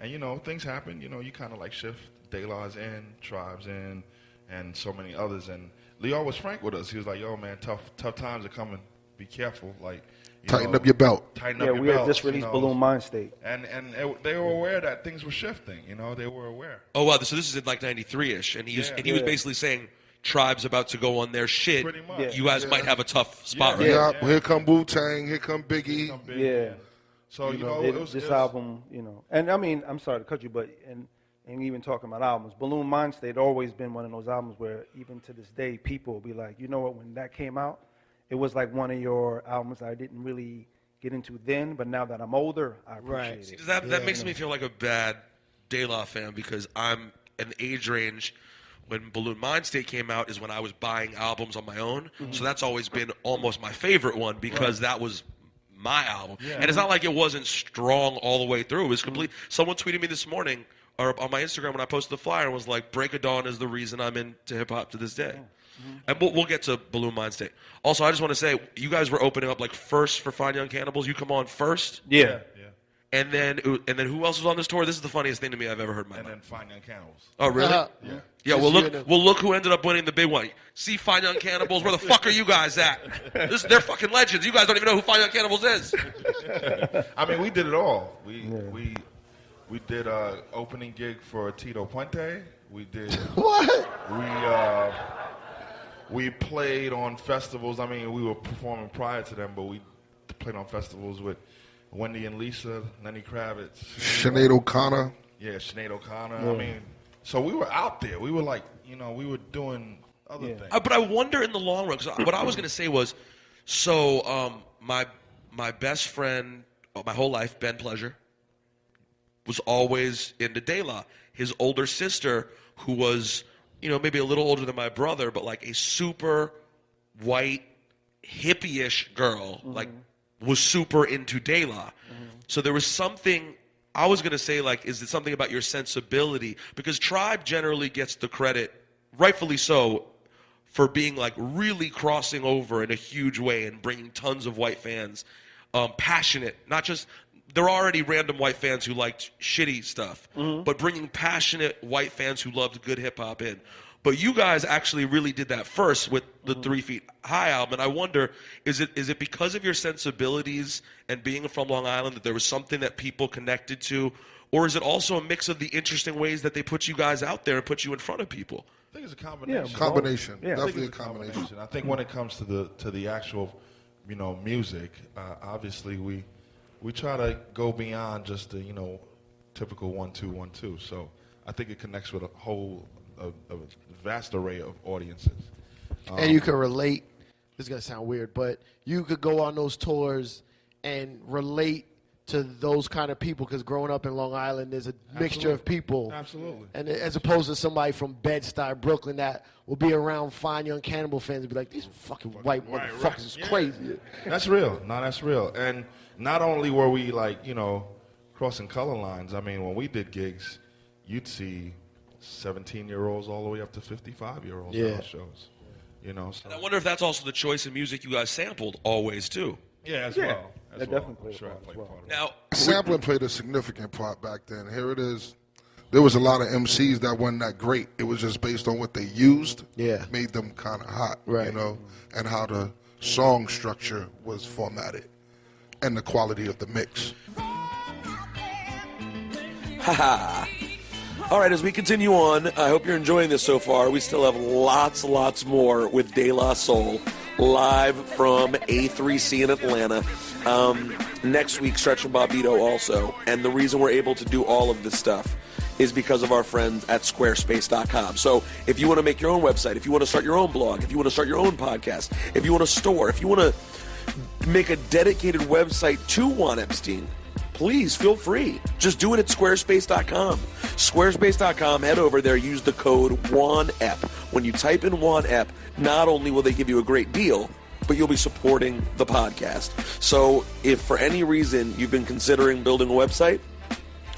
and you know, things happen. You know, you kind of like shift. De La's in, Tribe's in, and so many others. And Lior was frank with us. He was like, "Yo, man, tough times are coming. Be careful. Like, tighten up your belt." Tighten up your belt. Yeah, we had just released Balloon Mind State. And they were aware that things were shifting. You know, they were aware. Oh wow! So this is in like '93ish, and he was basically saying Tribe's about to go on their shit. Pretty much. Yeah. You guys might have a tough spot right Yeah, now. here come Wu-Tang, here come Biggie. Yeah. So you know, this album, you know, and I mean, I'm sorry to cut you, but and even talking about albums, Balloon Mind State always been one of those albums where even to this day people will be like, you know what, when that came out, it was like one of your albums I didn't really get into then, but now that I'm older, I appreciate it. See, that makes me feel like a bad De La fan, because I'm an age range when Balloon Mind State came out is when I was buying albums on my own. So that's always been almost my favorite one, because that was my album. Yeah. And it's not like it wasn't strong all the way through. It was complete. Someone tweeted me this morning or on my Instagram when I posted the flyer and was like, Break of Dawn is the reason I'm into hip-hop to this day. And we'll get to Balloon Mind State. Also, I just want to say, you guys were opening up like first for Fine Young Cannibals. You come on first. Yeah. And then who else was on this tour? This is the funniest thing to me I've ever heard in my life. And then Fine Young Cannibals. Oh, really? Yeah, well, look who ended up winning the big one. See Fine Young Cannibals? Where the fuck are you guys at? They're fucking legends. You guys don't even know who Fine Young Cannibals is. I mean, we did it all. We did a opening gig for Tito Puente. We did What? We played on festivals. I mean, we were performing prior to them, but we played on festivals with Wendy and Lisa, Lenny Kravitz, Sinead O'Connor. Yeah, Sinead O'Connor. I mean, so we were out there. We were like, you know, we were doing other things. But I wonder in the long run, because what I was going to say was, so my best friend, my whole life, Ben Pleasure, was always into De La. His older sister, who was, you know, maybe a little older than my brother, but like a super white, hippie-ish girl, like was super into De La. So there was something, I was going to say, like, is it something about your sensibility? Because Tribe generally gets the credit, rightfully so, for being like really crossing over in a huge way and bringing tons of white fans, passionate, not just, they're already random white fans who liked shitty stuff, but bringing passionate white fans who loved good hip-hop in. But you guys actually really did that first with the 3 Feet High album, and I wonder, is it because of your sensibilities and being from Long Island that there was something that people connected to, or is it also a mix of the interesting ways that they put you guys out there and put you in front of people? I think it's a combination. Yeah, combination. Yeah. Definitely a combination. I think when it comes to the actual, you know, music, obviously we try to go beyond just the, you know, typical 1-2-1-2. So I think it connects with a vast array of audiences. And you can relate. This is going to sound weird, but you could go on those tours and relate to those kind of people, because growing up in Long Island, there's a mixture of people. Absolutely. And as opposed to somebody from Bed-Stuy, Brooklyn, that will be around Fine Young Cannibal fans and be like, these fucking white motherfuckers is crazy. That's real. No, that's real. And not only were we, like, you know, crossing color lines, I mean, when we did gigs, you'd see 17-year-olds all the way up to 55-year-olds at our shows. You know, so. And I wonder if that's also the choice of music you guys sampled always, too. Yeah, as well. That definitely played a part as well. Now, Sampling played a significant part back then. Here it is. there was a lot of MCs that weren't that great. It was just based on what they used. Yeah. Made them kind of hot, Right. you know, and how the song structure was formatted and the quality of the mix. Haha. All right, as we continue on, I hope you're enjoying this so far. We still have lots more with De La Soul live from A3C in Atlanta. Next week, Stretch and Bobbito also. And the reason we're able to do all of this stuff is because of our friends at squarespace.com. So if you want to make your own website, if you want to start your own blog, if you want to start your own podcast, if you want to store, if you want to make a dedicated website to Juan Epstein, please feel free. Just do it at squarespace.com. Squarespace.com, head over there, use the code WANEP. When you type in WANEP, not only will they give you a great deal, but you'll be supporting the podcast. So if for any reason you've been considering building a website,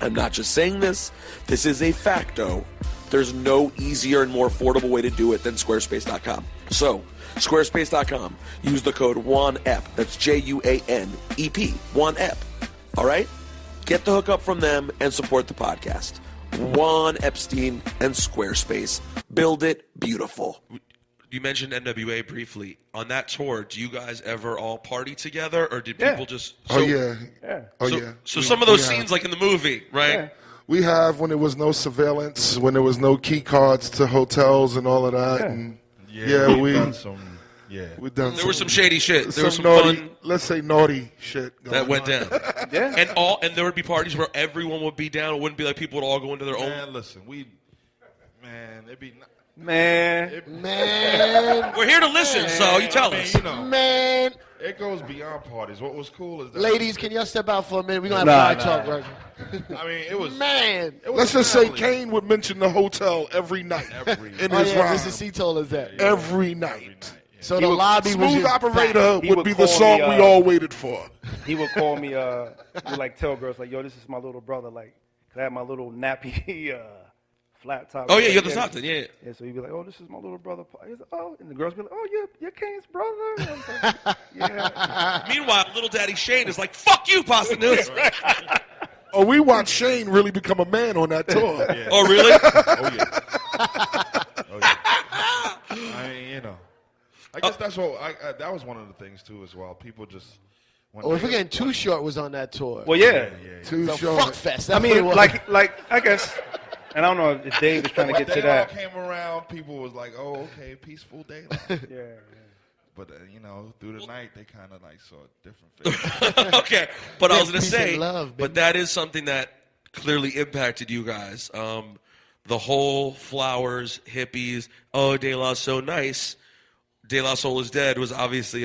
I'm not just saying this, this is a facto. There's no easier and more affordable way to do it than squarespace.com. So, squarespace.com, use the code WANEP. That's JUANEP, WANEP. All right? Get the hookup from them and support the podcast. Juan Epstein and Squarespace. Build it beautiful. You mentioned NWA briefly. On that tour, do you guys ever all party together, or did people just... Oh, yeah. Oh, so, yeah. So some of those we scenes, like in the movie, right? Yeah. We have when there was no surveillance, when there was no key cards to hotels and all of that. Yeah. And we've done some. Yeah, we've done There was some shady shit. There was some naughty, fun let's say naughty shit going that went on. down. Yeah. And there would be parties where everyone would be down. It wouldn't be like people would all go into their own... man. Listen, it'd be. Man. Man, We're here to listen, so you tell us. You know, man. it goes beyond parties. What was cool is that Ladies, can y'all step out for a minute? We're going to have guy talk right I mean, it was. Man. It was Let's just say family. Kane would mention the hotel every night in Oh, his yeah, rhyme. Mr. C told us that. Every night. So the lobby was Smooth just Operator He would would be the call song me, we all waited for. He would call me, he would like tell girls like, yo, this is my little brother. Like, 'cause I had my little nappy flat top. Oh, yeah, you have the top then, yeah. Yeah, so he'd be like, oh, this is my little brother. He's like, oh, and the girls be like, oh, you're Kane's brother. And I was like, yeah. Meanwhile, little Daddy Shane is like, fuck you, Pasta News. Oh, we watched Shane really become a man on that tour. Yeah. Oh, really? Oh yeah. Oh yeah. I mean, you know, I guess that's what that was one of the things too as well. People just. Oh, we're forgetting Too Short was on that tour. Well, yeah. Too So short. fuck fest. I That's what it mean, was. like I guess, and I don't know if Dave is trying to get to that. Came around, people was like, "Oh, okay, peaceful day." Yeah. But you know, through the night, they kind of like saw a different face. Okay, but I was going to Peace and say, love, but baby. that is something that clearly impacted you guys. The whole flowers, hippies, oh, De La so nice, De La Soul is dead was obviously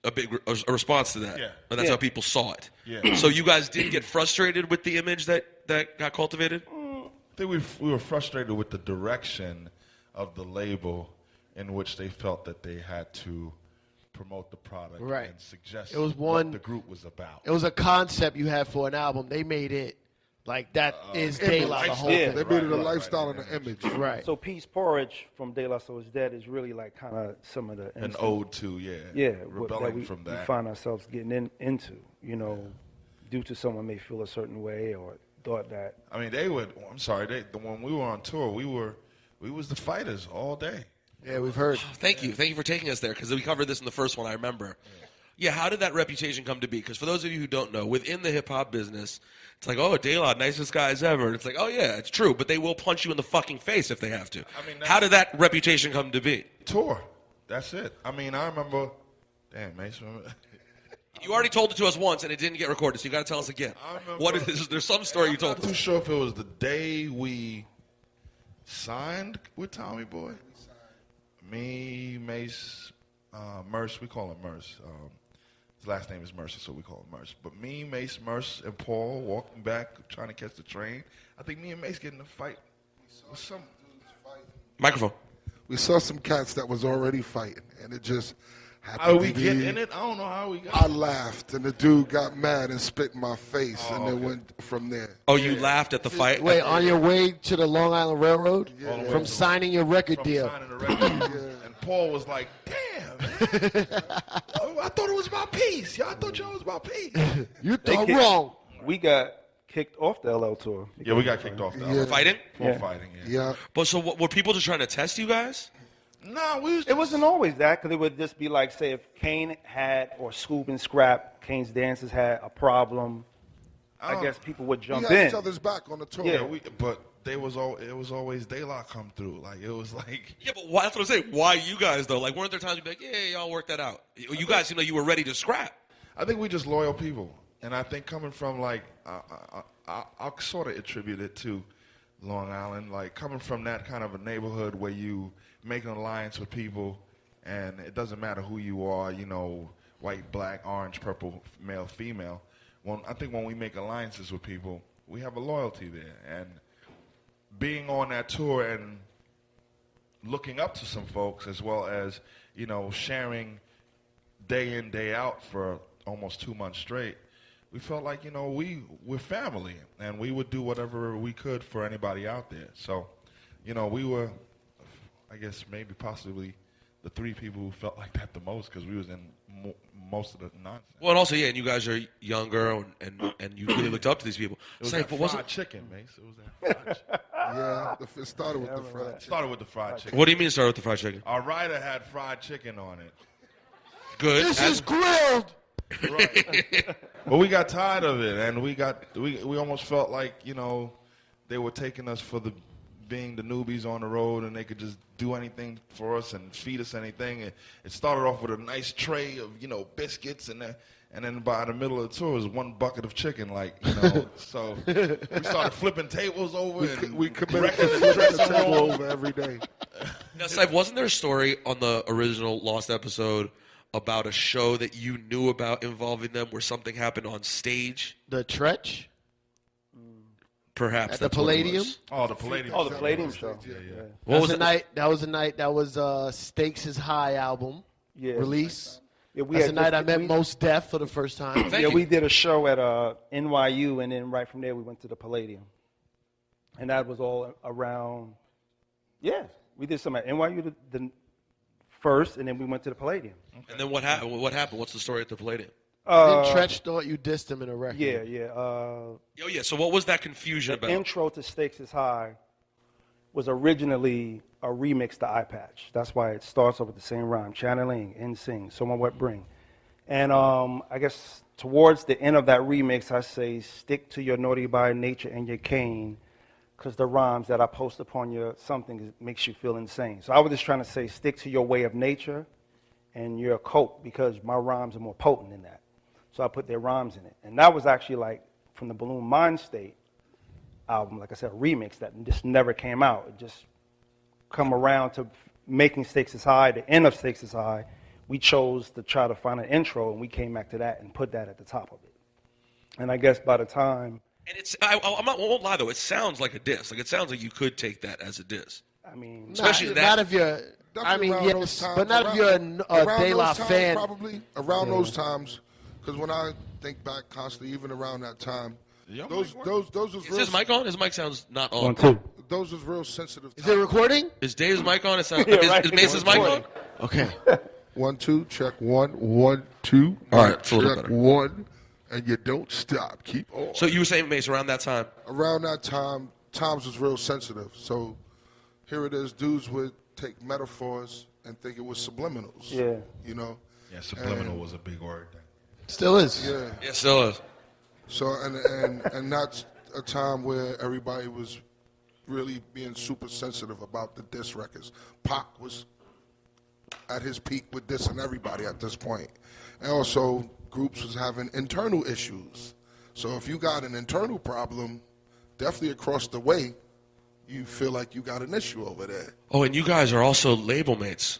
a big a response to that. Yeah. And that's Yeah. how people saw it. Yeah. So you guys did get frustrated with the image that got cultivated? I think we were frustrated with the direction of the label in which they felt that they had to promote the product Right. and suggest It was one- what the group was about. It was a concept you had for an album. They made it like that is De La, the whole Yeah. They thing. made it a Right, lifestyle right, and an image. Right. So Peace Porridge from De La Soul is Dead is really like kind of some of the An instance- ode to, yeah, rebelling we, from we that. find ourselves getting into, you know, due to someone may feel a certain way or thought that. I mean, when we were on tour, we was the fighters all day. Yeah, we've heard. Thank you for taking us there because we covered this in the first one. I remember. Yeah, how did that reputation come to be? Because for those of you who don't know, within the hip hop business, it's like, oh, De La, nicest guys ever. And it's like, oh yeah, it's true, but they will punch you in the fucking face if they have to. I mean, how did that reputation come to be? Tour, that's it. I mean, I remember. Damn, Mace. Remember? You already told it to us once, and it didn't get recorded, so you got to tell us again. I remember- What is? There's some story you I'm told not too us. sure if it was the day we signed with Tommy Boy. Me, Mace, Merce. We call him Merce. His last name is Mercer, so we call him Merce. But me, Mace, Merce, and Paul walking back, trying to catch the train. I think me and Mace getting in a fight with some. Microphone. We saw some cats that was already fighting, and it just happened How we to be. get in it? I don't know how we got. I laughed, and the dude got mad and spit in my face, and it okay. went from there. Oh, you laughed at the fight? Wait, on your way to the Long Island Railroad? All the way From to- signing your record from deal. signing the record. And Paul was like, "Damn, man. Oh, I thought it was about peace. Y'all thought y'all was about peace." You They thought kicked- wrong. We got kicked off the LL tour. Yeah, we got kicked off the Yeah. Fighting? For fighting, Yeah. But so were people just trying to test you guys? No, we was It wasn't always that, because it would just be like, say, if Kane had, or Scoob and Scrap, Kane's dancers had a problem, I guess people would jump We had in. each other's back on the tour. Yeah. but it was always De La come through. Like it was like Yeah, but why, that's what I'm saying. Why you guys, though? Like, weren't there times you'd be like, yeah, y'all work that out? You guys seem like you were ready to scrap. I think we just loyal people, and I think coming from like I'll sort of attribute it to Long Island, like coming from that kind of a neighborhood where you make an alliance with people, and it doesn't matter who you are, you know, white, black, orange, purple, male, female. I think when we make alliances with people, we have a loyalty there, and being on that tour and looking up to some folks, as well as, you know, sharing day in, day out for almost 2 months straight, we felt like, you know, we're family, and we would do whatever we could for anybody out there. So, you know, we were, I guess, maybe possibly the three people who felt like that the most, because we was in most of the nonsense. Well, and also, yeah, and you guys are younger, and you really looked up to these people. It was Say, that but fried chicken, Mace. It was that fried chicken. Yeah, it started with the fried chicken. Started with the fried chicken. what do you mean start with the fried chicken? Our rider had fried chicken on it. Good. This is grilled. But we got tired of it, and we almost felt like, you know, they were taking us for being the newbies on the road, and they could just do anything for us and feed us anything. It started off with a nice tray of, you know, biscuits, and then by the middle of the tour, it was one bucket of chicken, like, you know. So we started flipping tables over. We committed to flipping the table over every day. Now, Ciph, wasn't there a story on the original Lost episode about a show that you knew about involving them where something happened on stage? The Tretch Perhaps at the that's what it Palladium. was. Oh, the Palladium. Oh, the Palladium show. Yeah. What was the it? night? That was the night. That was Stakes is High album Yeah. release. Yeah, we That's had the night I just- met we- Mos Def for the first time. Thank yeah, you. we did a show at NYU, and then right from there we went to the Palladium, and that was all around. Yeah, we did some at NYU the first, and then we went to the Palladium. And then what happened? What happened? What's the story at the Palladium? Then Tretch thought you dissed him in a record. Yeah. Oh, yeah. So what was that confusion The about? intro to Stakes is High was originally a remix to Eye Patch. That's why it starts off with the same rhyme: channeling and sing, someone what bring. And I guess towards the end of that remix, I say, stick to your naughty by nature and your cane, because the rhymes that I post upon your something makes you feel insane. So I was just trying to say, stick to your way of nature and your coat, because my rhymes are more potent than that. So I put their rhymes in it. And that was actually like from the Balloon Mind State album, like I said, a remix that just never came out. It just come around to making Stakes is High, the end of Stakes is High. We chose to try to find an intro, and we came back to that and put that at the top of it. And I guess by the time... And I won't lie, though. It sounds like a diss. Like, it sounds like you could take that as a diss. I mean... Especially not if you're. I mean, Definitely around those yes, times, but not if you're a around De La those times, fan. Probably around those times, because when I think back constantly, even around that time, those was Is real. his mic on? His mic sounds not on. 1, 2. Those was real sensitive. Is it recording? Is Dave's mic on? Is right. Mace's mic on? Okay. 1, 2, check 1, 1, 2. All right, it's a little check better. 1, and you don't stop. Keep on. So you were saying, Mace, around that time? Around that time, times was real sensitive. So here it is, dudes would take metaphors and think it was subliminals. Yeah. You know? Yeah, subliminal was a big word then. Still is. Yeah. Yeah, still is. So and that's a time where everybody was really being super sensitive about the diss records. Pac was at his peak with dissing everybody at this point. And also groups was having internal issues. So if you got an internal problem, definitely across the way, you feel like you got an issue over there. Oh, and you guys are also label mates.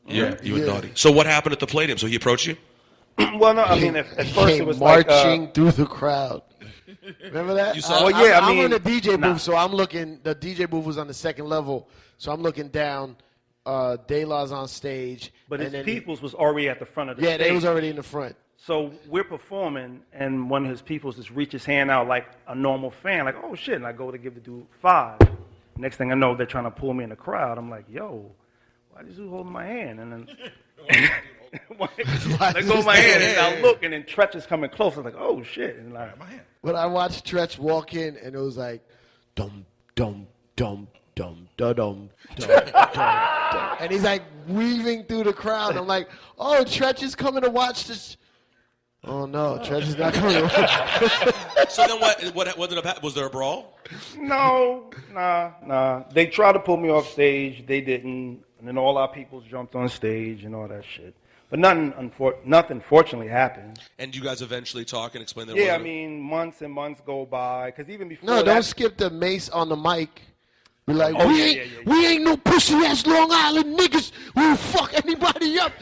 Yeah, you and Yeah. Naughty. So what happened at the Palladium? So he approached you? Well, no, I mean, at He first it came was like... marching through the crowd. Remember that? You saw- Well, yeah, I I'm mean, in the DJ nah. booth, so I'm looking. The DJ booth was on the second level, so I'm looking down. De La's on stage, But and his then peoples was already at the front of the yeah, stage. they was already in the front. So we're performing, and one of his peoples just reaches his hand out like a normal fan, like, oh, shit, and I go to give the dude 5. Next thing I know, they're trying to pull me in the crowd. I'm like, yo, why is this dude holding my hand? And then Let go of my hand, and I look, and then Tretch is coming close. I was like, oh shit! And like, my hand. When I watched Tretch walk in, and it was like, dum dum dum dum da dum dum dum dum, and he's like weaving through the crowd. I'm like, oh, Tretch is coming to watch this. Oh no, Tretch is not coming to watch. So then what ended up happening? Was there a brawl? No, nah. They tried to pull me off stage. They didn't. And then all our people jumped on stage and all that shit. But nothing fortunately happened. And you guys eventually talk and explain that? Yeah, I mean, months and months go by. Because even before No, that, don't skip the Mace on the mic. Be like, Oh, we ain't no pussy-ass Long Island niggas. We'll fuck anybody up.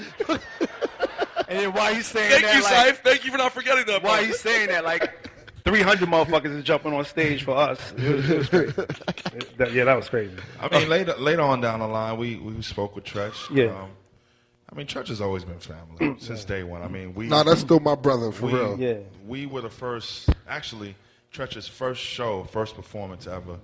And then why he's saying Thank that, you, like, Ciph. Thank you for not forgetting that. why he's saying that, like, 300 motherfuckers is jumping on stage for us. It was crazy. That was crazy. I mean, later on down the line, we spoke with Tretch. Yeah. I mean, Tretch has always been family since day one. I mean, No, that's still my brother, for real. Yeah. We were the first, actually, Tretch's first performance ever.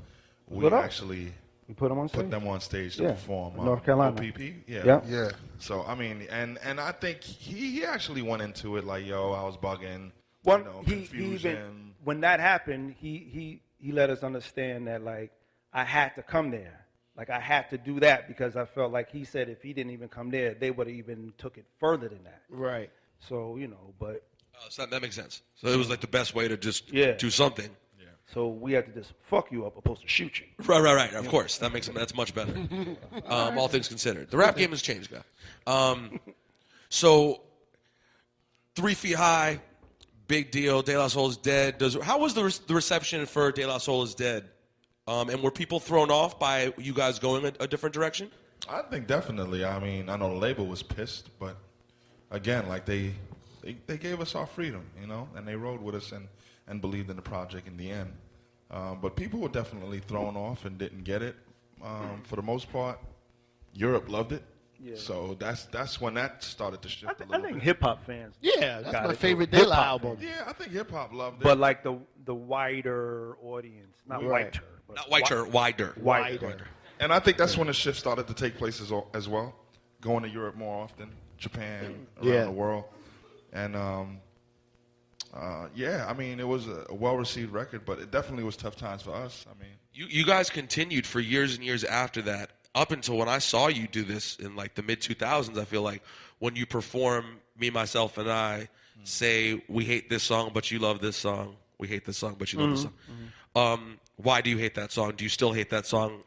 We What up? actually We put him on stage. put them on stage to Yeah, perform. North Carolina. OPP, yeah. Yeah. Yeah. So I mean, and I think he actually went into it like, yo, I was bugging, Well, you know, he confusion. even, when that happened, he let us understand that, like, I had to come there. Like, I had to do that because I felt like he said if he didn't even come there, they would have even took it further than that. Right. So, you know, but So that makes sense. So it was like the best way to just Yeah. do something. so we had to just fuck you up opposed to shoot you. Right. Of course, that's much better. All things considered, the rap game has changed, guy. So 3 Feet High, big deal. De La Soul is dead. How was the reception for De La Soul is dead? And were people thrown off by you guys going a different direction? I think definitely. I mean, I know the label was pissed, but again, like they gave us our freedom, you know, and they rode with us and believed in the project in the end. But people were definitely thrown off and didn't get it. For the most part, Europe loved it. Yeah. So that's when that started to shift a I little think bit. hip hop fans. Yeah, that's got my it. favorite Hip De La hop album. fans. Yeah, I think hip hop loved it. But like the wider audience, not Right. whiter. But Not whiter, wider. wider. And I think that's when the shift started to take place as well, going to Europe more often, Japan, around the world. And, yeah, I mean, it was a well-received record, but it definitely was tough times for us. I mean, You guys continued for years and years after that, up until when I saw you do this in like the mid-2000s. I feel like when you perform Me, Myself, and I, say, we hate this song, but you love this song. We hate this song, but you love this song. Why do you hate that song? Do you still hate that song?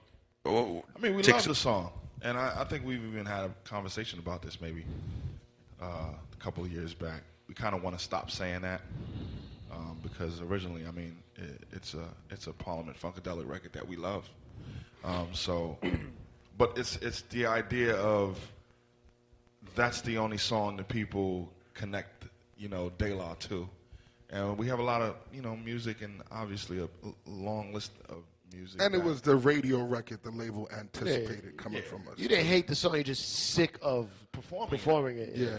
Oh, I mean, we love the song. And I think we've even had a conversation about this maybe a couple of years back. We kind of want to stop saying that because originally, I mean, it's a Parliament Funkadelic record that we love. But it's the idea of that's the only song that people connect, you know, De La to. And we have a lot of, you know, music and obviously a long list of music. And it was the radio record the label anticipated coming from us. You didn't hate the song, you're just sick of performing it. Yeah.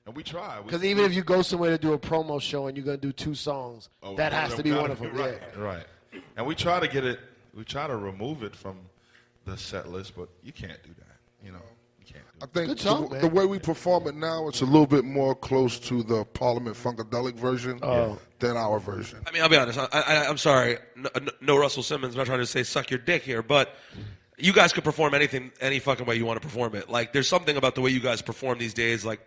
And we try. Because even if you go somewhere to do a promo show and you're going to do 2 songs, that has to be one of them. Right, Yeah. right. And we try to get it, we try to remove it from the set list, but you can't do that, you know. I think Good song, man. the way we perform it now, it's a little bit more close to the Parliament Funkadelic version than our version. I mean, I'll be honest. I'm sorry. No Russell Simmons. I'm not trying to say suck your dick here, but you guys could perform anything, any fucking way you want to perform it. Like, there's something about the way you guys perform these days. Like,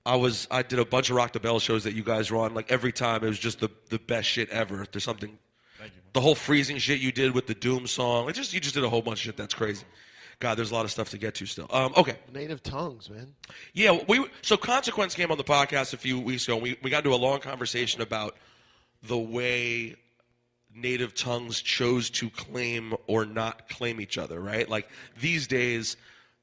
I did a bunch of Rock the Bell shows that you guys were on. Like, every time it was just the best shit ever. There's something. Thank you, man. The whole freezing shit you did with the Doom song. You just did a whole bunch of shit that's crazy. God, there's a lot of stuff to get to still. Okay. Native tongues, man. Yeah, so Consequence came on the podcast a few weeks ago, and we got into a long conversation about the way native tongues chose to claim or not claim each other, right? Like, these days,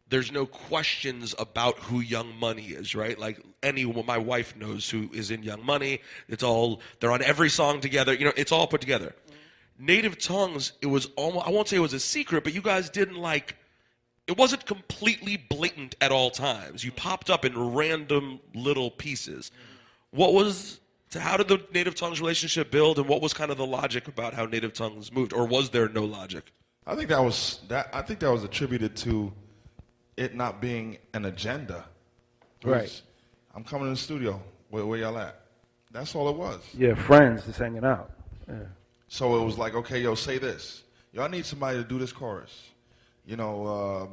there's no questions about who Young Money is, right? Like, my wife knows who is in Young Money. They're on every song together. You know, it's all put together. Native tongues, it was almost, I won't say it was a secret, but you guys didn't it wasn't completely blatant at all times. You popped up in random little pieces. How did the Native Tongues relationship build, and what was kind of the logic about how Native Tongues moved, or was there no logic? I think that was attributed to it not being an agenda. Right. I'm coming in the studio. Where y'all at? That's all it was. Yeah, friends just hanging out. Yeah. So it was like, okay, yo, say this. Yo, I need somebody to do this chorus. You know,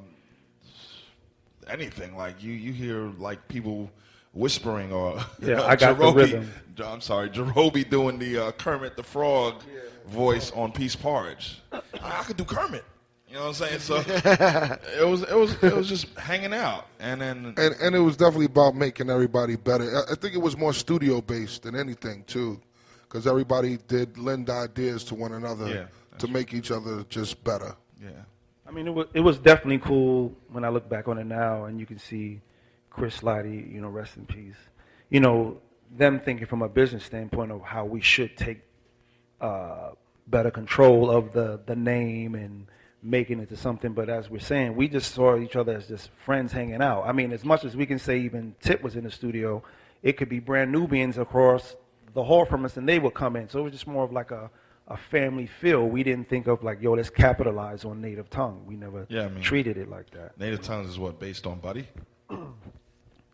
anything. Like you hear like people whispering or Yeah, I got the rhythm. I'm sorry, Jerobi doing the Kermit the Frog voice on Peace Porridge. I could do Kermit. You know what I'm saying? So it was just hanging out, and then And it was definitely about making everybody better. I think it was more studio based than anything too, because everybody did lend ideas to one another to make each other just better. yeah. I mean, it was definitely cool when I look back on it now, and you can see Chris Lighty, you know, rest in peace. You know, them thinking from a business standpoint of how we should take better control of the name and making it to something. But as we're saying, we just saw each other as just friends hanging out. I mean, as much as we can say even Tip was in the studio, it could be brand Nubians across the hall from us, and they would come in. So it was just more of like a family feel. We didn't think of like, yo, let's capitalize on native tongue. We never treated it like that. Native Tongues is what, based on Buddy?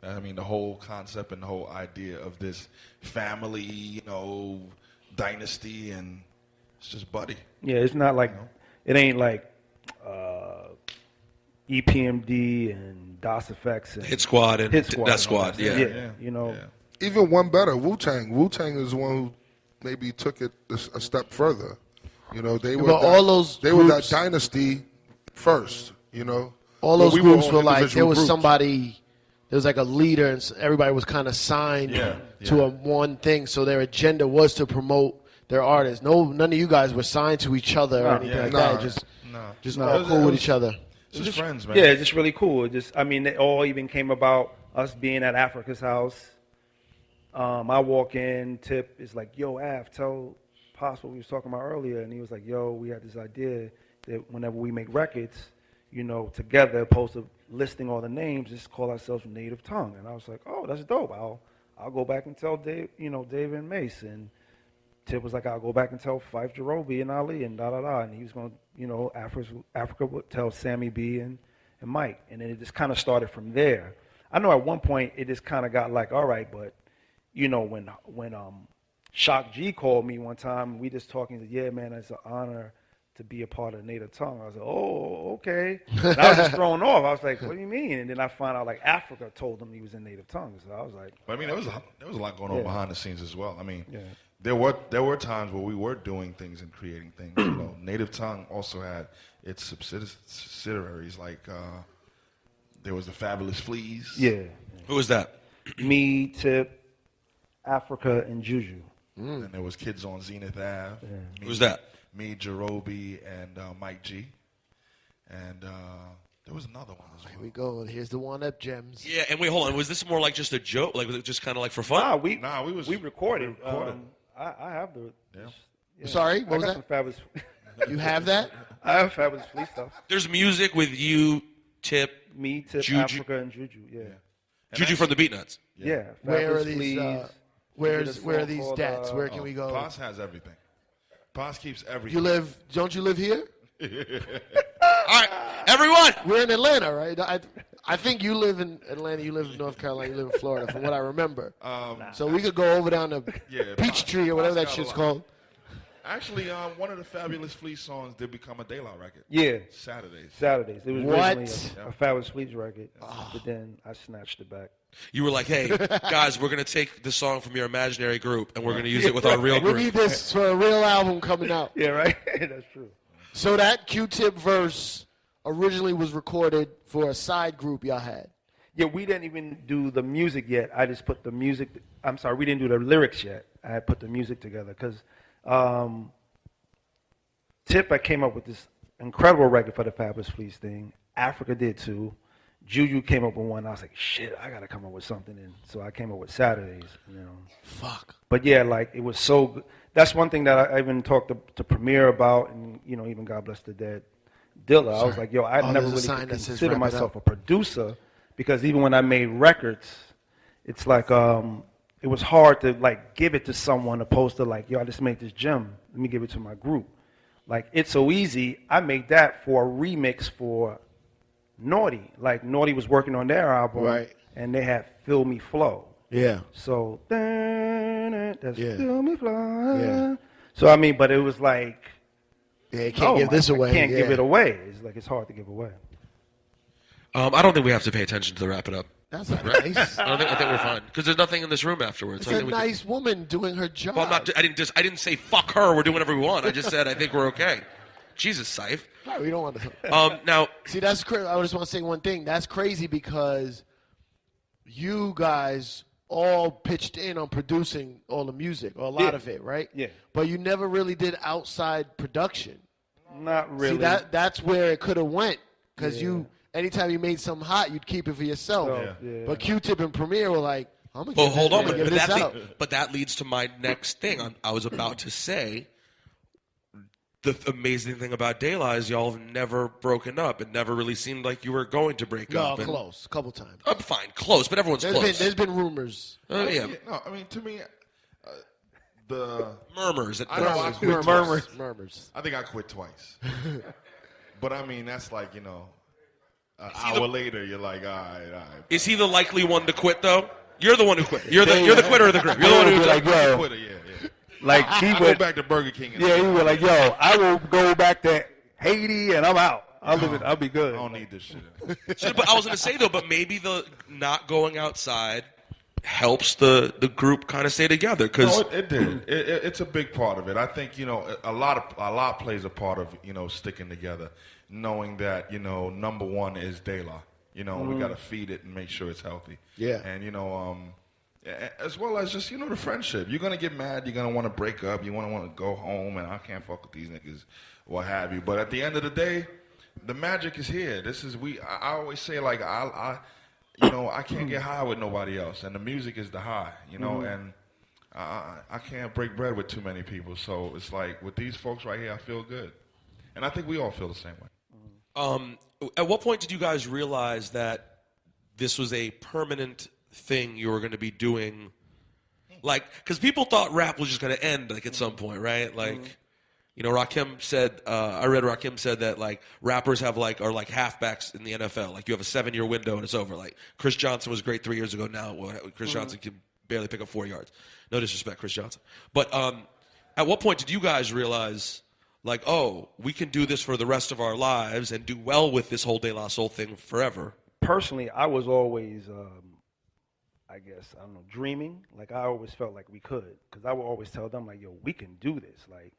I mean, the whole concept and the whole idea of this family, you know, dynasty, and it's just Buddy. Yeah, it's not like, it ain't like EPMD and DOS Effects and Hit Squad and Hit Squad Death and all Squad, that. yeah. You know. Yeah. Even one better, Wu-Tang. Wu-Tang is the one who maybe took it a step further. You know, they were But all those they were that groups- dynasty first. You know, All those we groups on were like, individual there was groups. somebody, there was like a leader, and everybody was kind of signed to a one thing. So their agenda was to promote their artists. None of you guys were signed to each other or anything like that. Just all cool with each other. Just friends, man. Yeah, it's just really cool. It just, I mean, it all even came about us being at Africa's house. I walk in, Tip is like, yo, Af, tell Pops what we was talking about earlier. And he was like, yo, we had this idea that whenever we make records, you know, together, opposed to listing all the names, just call ourselves Native Tongue. And I was like, oh, that's dope. I'll go back and tell Dave, you know, Dave and Mace. And Tip was like, I'll go back and tell Fife, Jerobi, and Ali, and da-da-da. And he was going to, you know, Africa would tell Sammy B and Mike. And then it just kind of started from there. I know at one point it just kind of got like, all right, but, you know, when Shock G called me one time, we just talking, he said, yeah, man, it's an honor to be a part of Native Tongue. I was like, oh, okay. And I was just thrown off. I was like, what do you mean? And then I found out like Africa told him he was in Native Tongue. So I was like, But I mean, there was a lot going on behind the scenes as well. I mean, there were times where we were doing things and creating things. You know, Native Tongue also had its subsidiaries. Like there was the Fabulous Fleas. yeah. Who was that? Me, Tip, Africa, and Juju. And there was Kids on Zenith Ave. Who's that? Me, Jerobi, and Mike G. And there was another one as well. Here we go. Here's the Juan Ep gems. Yeah, and wait, hold on. Was this more like just a joke? Like, was it just kind of like for fun? We recorded. I have the. Yeah. Sorry, what was I got that? some Fabulous. You have that? I have Fabulous Fleet stuff. There's music with you, Tip, Me, Tip, Juju. Africa, and Juju. Yeah. Juju from the Beatnuts. Yeah. Where are Fabulous these? Fleas. Where Song are these called, debts? Where can we go? Paz has everything. Paz keeps everything. You live? Don't you live here? All right, everyone. We're in Atlanta, right? I think you live in Atlanta. You live in North Carolina. You live in Florida, from what I remember. So we could go over down to Peachtree or whatever that shit's called. Actually, one of the Fabulous Fleas songs did become a De La record. Yeah. Saturdays. It was What? originally a Fabulous Fleas record, but then I snatched it back. You were like, hey, guys, we're going to take the song from your imaginary group, and we're going to use it with our real We group. need this for a real album coming out. Yeah, right? That's true. So that Q-Tip verse originally was recorded for a side group y'all had. Yeah, we didn't even do the music yet. I just put the music. I'm sorry, we didn't do the lyrics yet. I had put the music together because Tip, I came up with this incredible record for the Fabulous Fleas thing. Africa did too. Juju came up with one. I was like, shit, I got to come up with something. And so I came up with Saturdays. You know. Fuck. But yeah, like it was so good. That's one thing that I even talked to Premier about, and you know, even God bless the dead Dilla. I was like, yo, I never there's a really sign that says consider wrap it myself up. a producer because even when I made records, it's like it was hard to like give it to someone opposed to like, yo, I just made this gem. Let me give it to my group. Like It's So Easy, I made that for a remix for Naughty. Like Naughty was working on their album, Right. and they had Feel Me Flow. Yeah. So that's Feel Me Flow. Yeah. So I mean, but it was like, Yeah, can't give this away. Can't give it away. It's like it's hard to give away. I don't think we have to pay attention to the wrap it up. That's nice. I think we're fine because there's nothing in this room afterwards. It's a nice woman doing her job. Well, I didn't say fuck her. We're doing whatever we want. I just said I think we're okay. Jesus, Ciph. No, we don't want to. Now, see, that's crazy. I just want to say one thing. That's crazy because you guys all pitched in on producing all the music, or a lot of it, right? Yeah. But you never really did outside production. Not really. See, that's where it could have went, because anytime you made something hot, you'd keep it for yourself. But Q-Tip and Premier were like, I'm going to give hold on, this out. But that leads to my next thing. I was about to say, the amazing thing about De La is y'all have never broken up. It never really seemed like you were going to break up. No, close. A couple times. I'm fine, close, but everyone's close. There's been rumors. Yeah. No, I mean, to me, the Murmurs. I know I quit twice. Murmurs. I think I quit twice. But I mean, that's like, an hour later, you're like, all right. Is he the likely one to quit, though? You're the one who quit. You're the quitter of the group. You're the one who's like, yo. quitter, yeah. Like he I went go back to Burger King. he was like, yo, I will go back to Haiti and I'm out. I'll be good. I don't need this shit. But I was going to say, though, but maybe the not going outside helps the group kind of stay together. No, it did. It's a big part of it. I think, a lot plays a part of, sticking together, knowing that, number one is De La. We got to feed it and make sure it's healthy. Yeah. And, as well as just, the friendship. You're going to get mad. You're going to want to break up. You want to go home, and I can't fuck with these niggas, what have you. But at the end of the day, the magic is here. I always say, like, I can't get high with nobody else. And the music is the high, and I can't break bread with too many people. So it's like, with these folks right here, I feel good. And I think we all feel the same way. At what point did you guys realize that this was a permanent thing you were going to be doing? Like, because people thought rap was just going to end, like, at some point, right? Like, Rakim said, I read Rakim said that, like, rappers are like halfbacks in the NFL. Like, you have a 7-year window and it's over. Like, Chris Johnson was great 3 years ago. Now Chris Johnson can barely pick up 4 yards. No disrespect, Chris Johnson. But at what point did you guys realize, like, oh, we can do this for the rest of our lives and do well with this whole De La Soul thing forever? Personally, I was always, dreaming. Like, I always felt like we could, because I would always tell them, like, yo, we can do this. Like,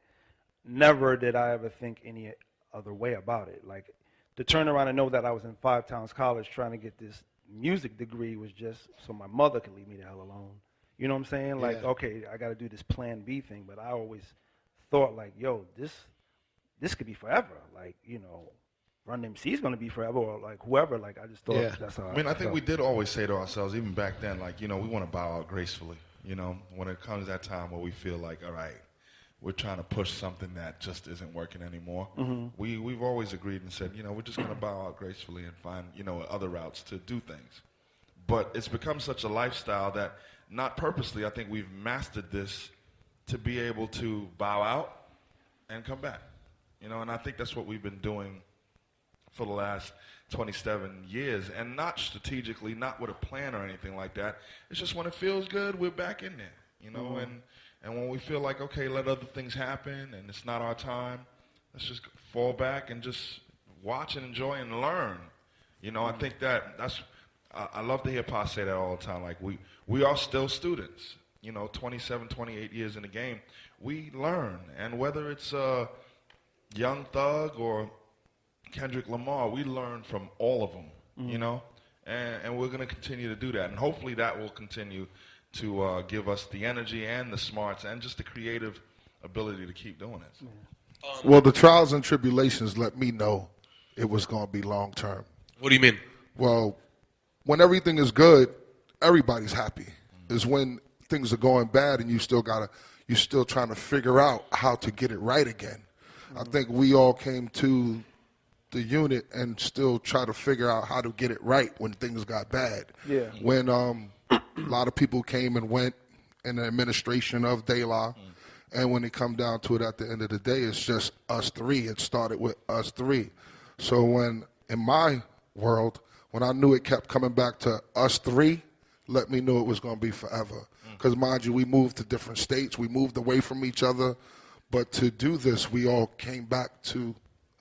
never did I ever think any other way about it. Like, to turn around and know that I was in Five Towns College trying to get this music degree was just so my mother could leave me the hell alone. You know what I'm saying? Like, okay, I got to do this Plan B thing, but I always thought, like, yo, this could be forever. Like, Run DMC's going to be forever, or like whoever. Like, I just thought that's how I think we did always say to ourselves, even back then, like, we want to bow out gracefully. When it comes that time where we feel like, all right, we're trying to push something that just isn't working anymore. Mm-hmm. We've always agreed and said, we're just going to bow out gracefully and find, other routes to do things. But it's become such a lifestyle that, not purposely, I think we've mastered this to be able to bow out and come back. And I think that's what we've been doing for the last 27 years, and not strategically, not with a plan or anything like that. It's just when it feels good, we're back in there, and when we feel like, okay, let other things happen and it's not our time, let's just fall back and just watch and enjoy and learn. I think I love to hear Pa say that all the time. Like, we are still students, 27, 28 years in the game. We learn, and whether it's Young Thug or Kendrick Lamar, we learn from all of them, and we're going to continue to do that. And hopefully that will continue to give us the energy and the smarts and just the creative ability to keep doing it. Well, the trials and tribulations let me know it was going to be long term. What do you mean? Well, when everything is good, everybody's happy. Is when things are going bad and you're still trying to figure out how to get it right again. I think we all came to the unit and still try to figure out how to get it right when things got bad. Yeah. When a lot of people came and went in the administration of De La, and when it come down to it at the end of the day, it's just us three. It started with us three. So when, in my world, when I knew it kept coming back to us three, let me know it was going to be forever. Because mind you, we moved to different states. We moved away from each other. But to do this, we all came back to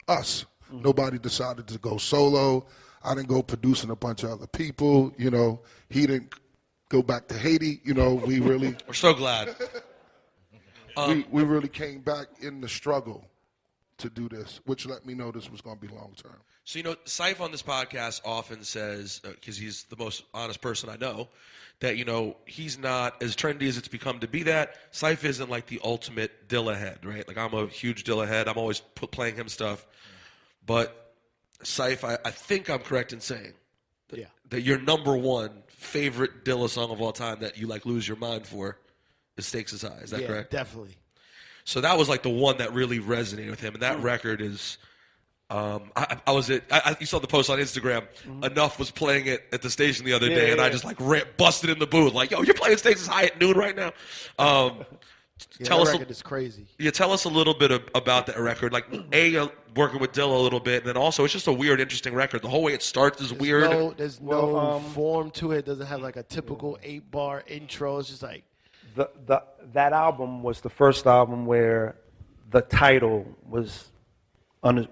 us. Nobody decided to go solo. I didn't go producing a bunch of other people. You know, he didn't go back to Haiti. You know, we really... We're so glad. we really came back in the struggle to do this, which let me know this was going to be long term. So, you know, Cipha on this podcast often says, because he's the most honest person I know, that, you know, he's not as trendy as it's become to be that. Cipha isn't like the ultimate Dilla head, right? Like, I'm a huge Dilla head. I'm always playing him stuff. But Cipha, I think I'm correct in saying that your number one favorite Dilla song of all time that you, like, lose your mind for is Stakes Is High. Is that correct? Yeah, definitely. So that was, like, the one that really resonated with him. And that record is... you saw the post on Instagram. Enough was playing it at the station the other day, and I just like busted in the booth, like, "Yo, you're playing Stakes Is High at noon right now." Tell us, record is crazy. Yeah, tell us a little bit about that record. Like, working with Dilla a little bit, and then also it's just a weird, interesting record. The whole way it starts is weird. There's no form to it. It doesn't have like a typical 8-bar intro. It's just like that album was the first album where the title was.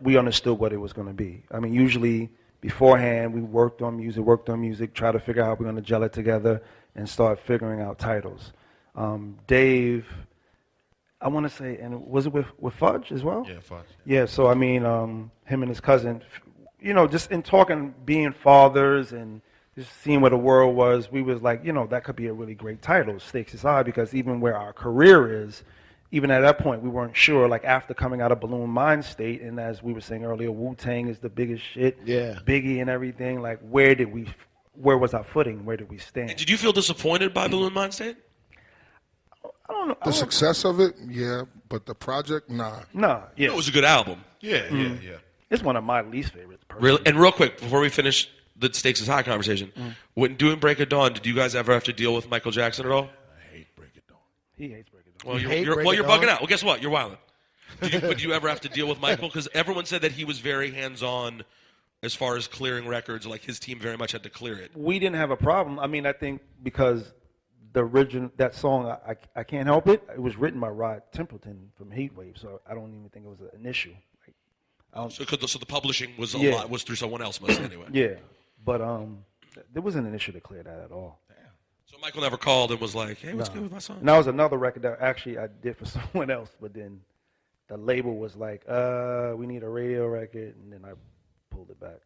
We understood what it was going to be. I mean, usually beforehand we worked on music, try to figure out how we're going to gel it together, and start figuring out titles. Dave, I want to say, and was it with Fudge as well? Yeah, Fudge. Yeah, so I mean, him and his cousin, you know, just in talking, being fathers and just seeing where the world was, we was like, you know, that could be a really great title, Stakes Is High, because even where our career is, even at that point, we weren't sure, like after coming out of Balloon Mind State, and as we were saying earlier, Wu-Tang is the biggest shit, Biggie and everything, like where was our footing, where did we stand? And did you feel disappointed by Balloon Mind State? I don't know. The success of it, yeah, but the project, nah. Nah, yeah. It was a good album. Yeah. It's one of my least favorites, personally. Really? And real quick, before we finish the Stakes Is High conversation, when doing Break of Dawn, did you guys ever have to deal with Michael Jackson at all? I hate Break of Dawn. He hates Break of Dawn. Well, you're bugging out. Well, guess what? You're wilding. Did you ever have to deal with Michael? Because everyone said that he was very hands-on as far as clearing records. Like, his team very much had to clear it. We didn't have a problem. I mean, I think because the original, that song, I Can't Help It, it was written by Rod Templeton from Heatwave, so I don't even think it was an issue. So the publishing was was through someone else, mostly, anyway. Yeah, but there wasn't an issue to clear that at all. So Michael never called and was like, "Hey, what's good with my song?" And that was another record that actually I did for someone else, but then the label was like, "We need a radio record," and then I pulled it back.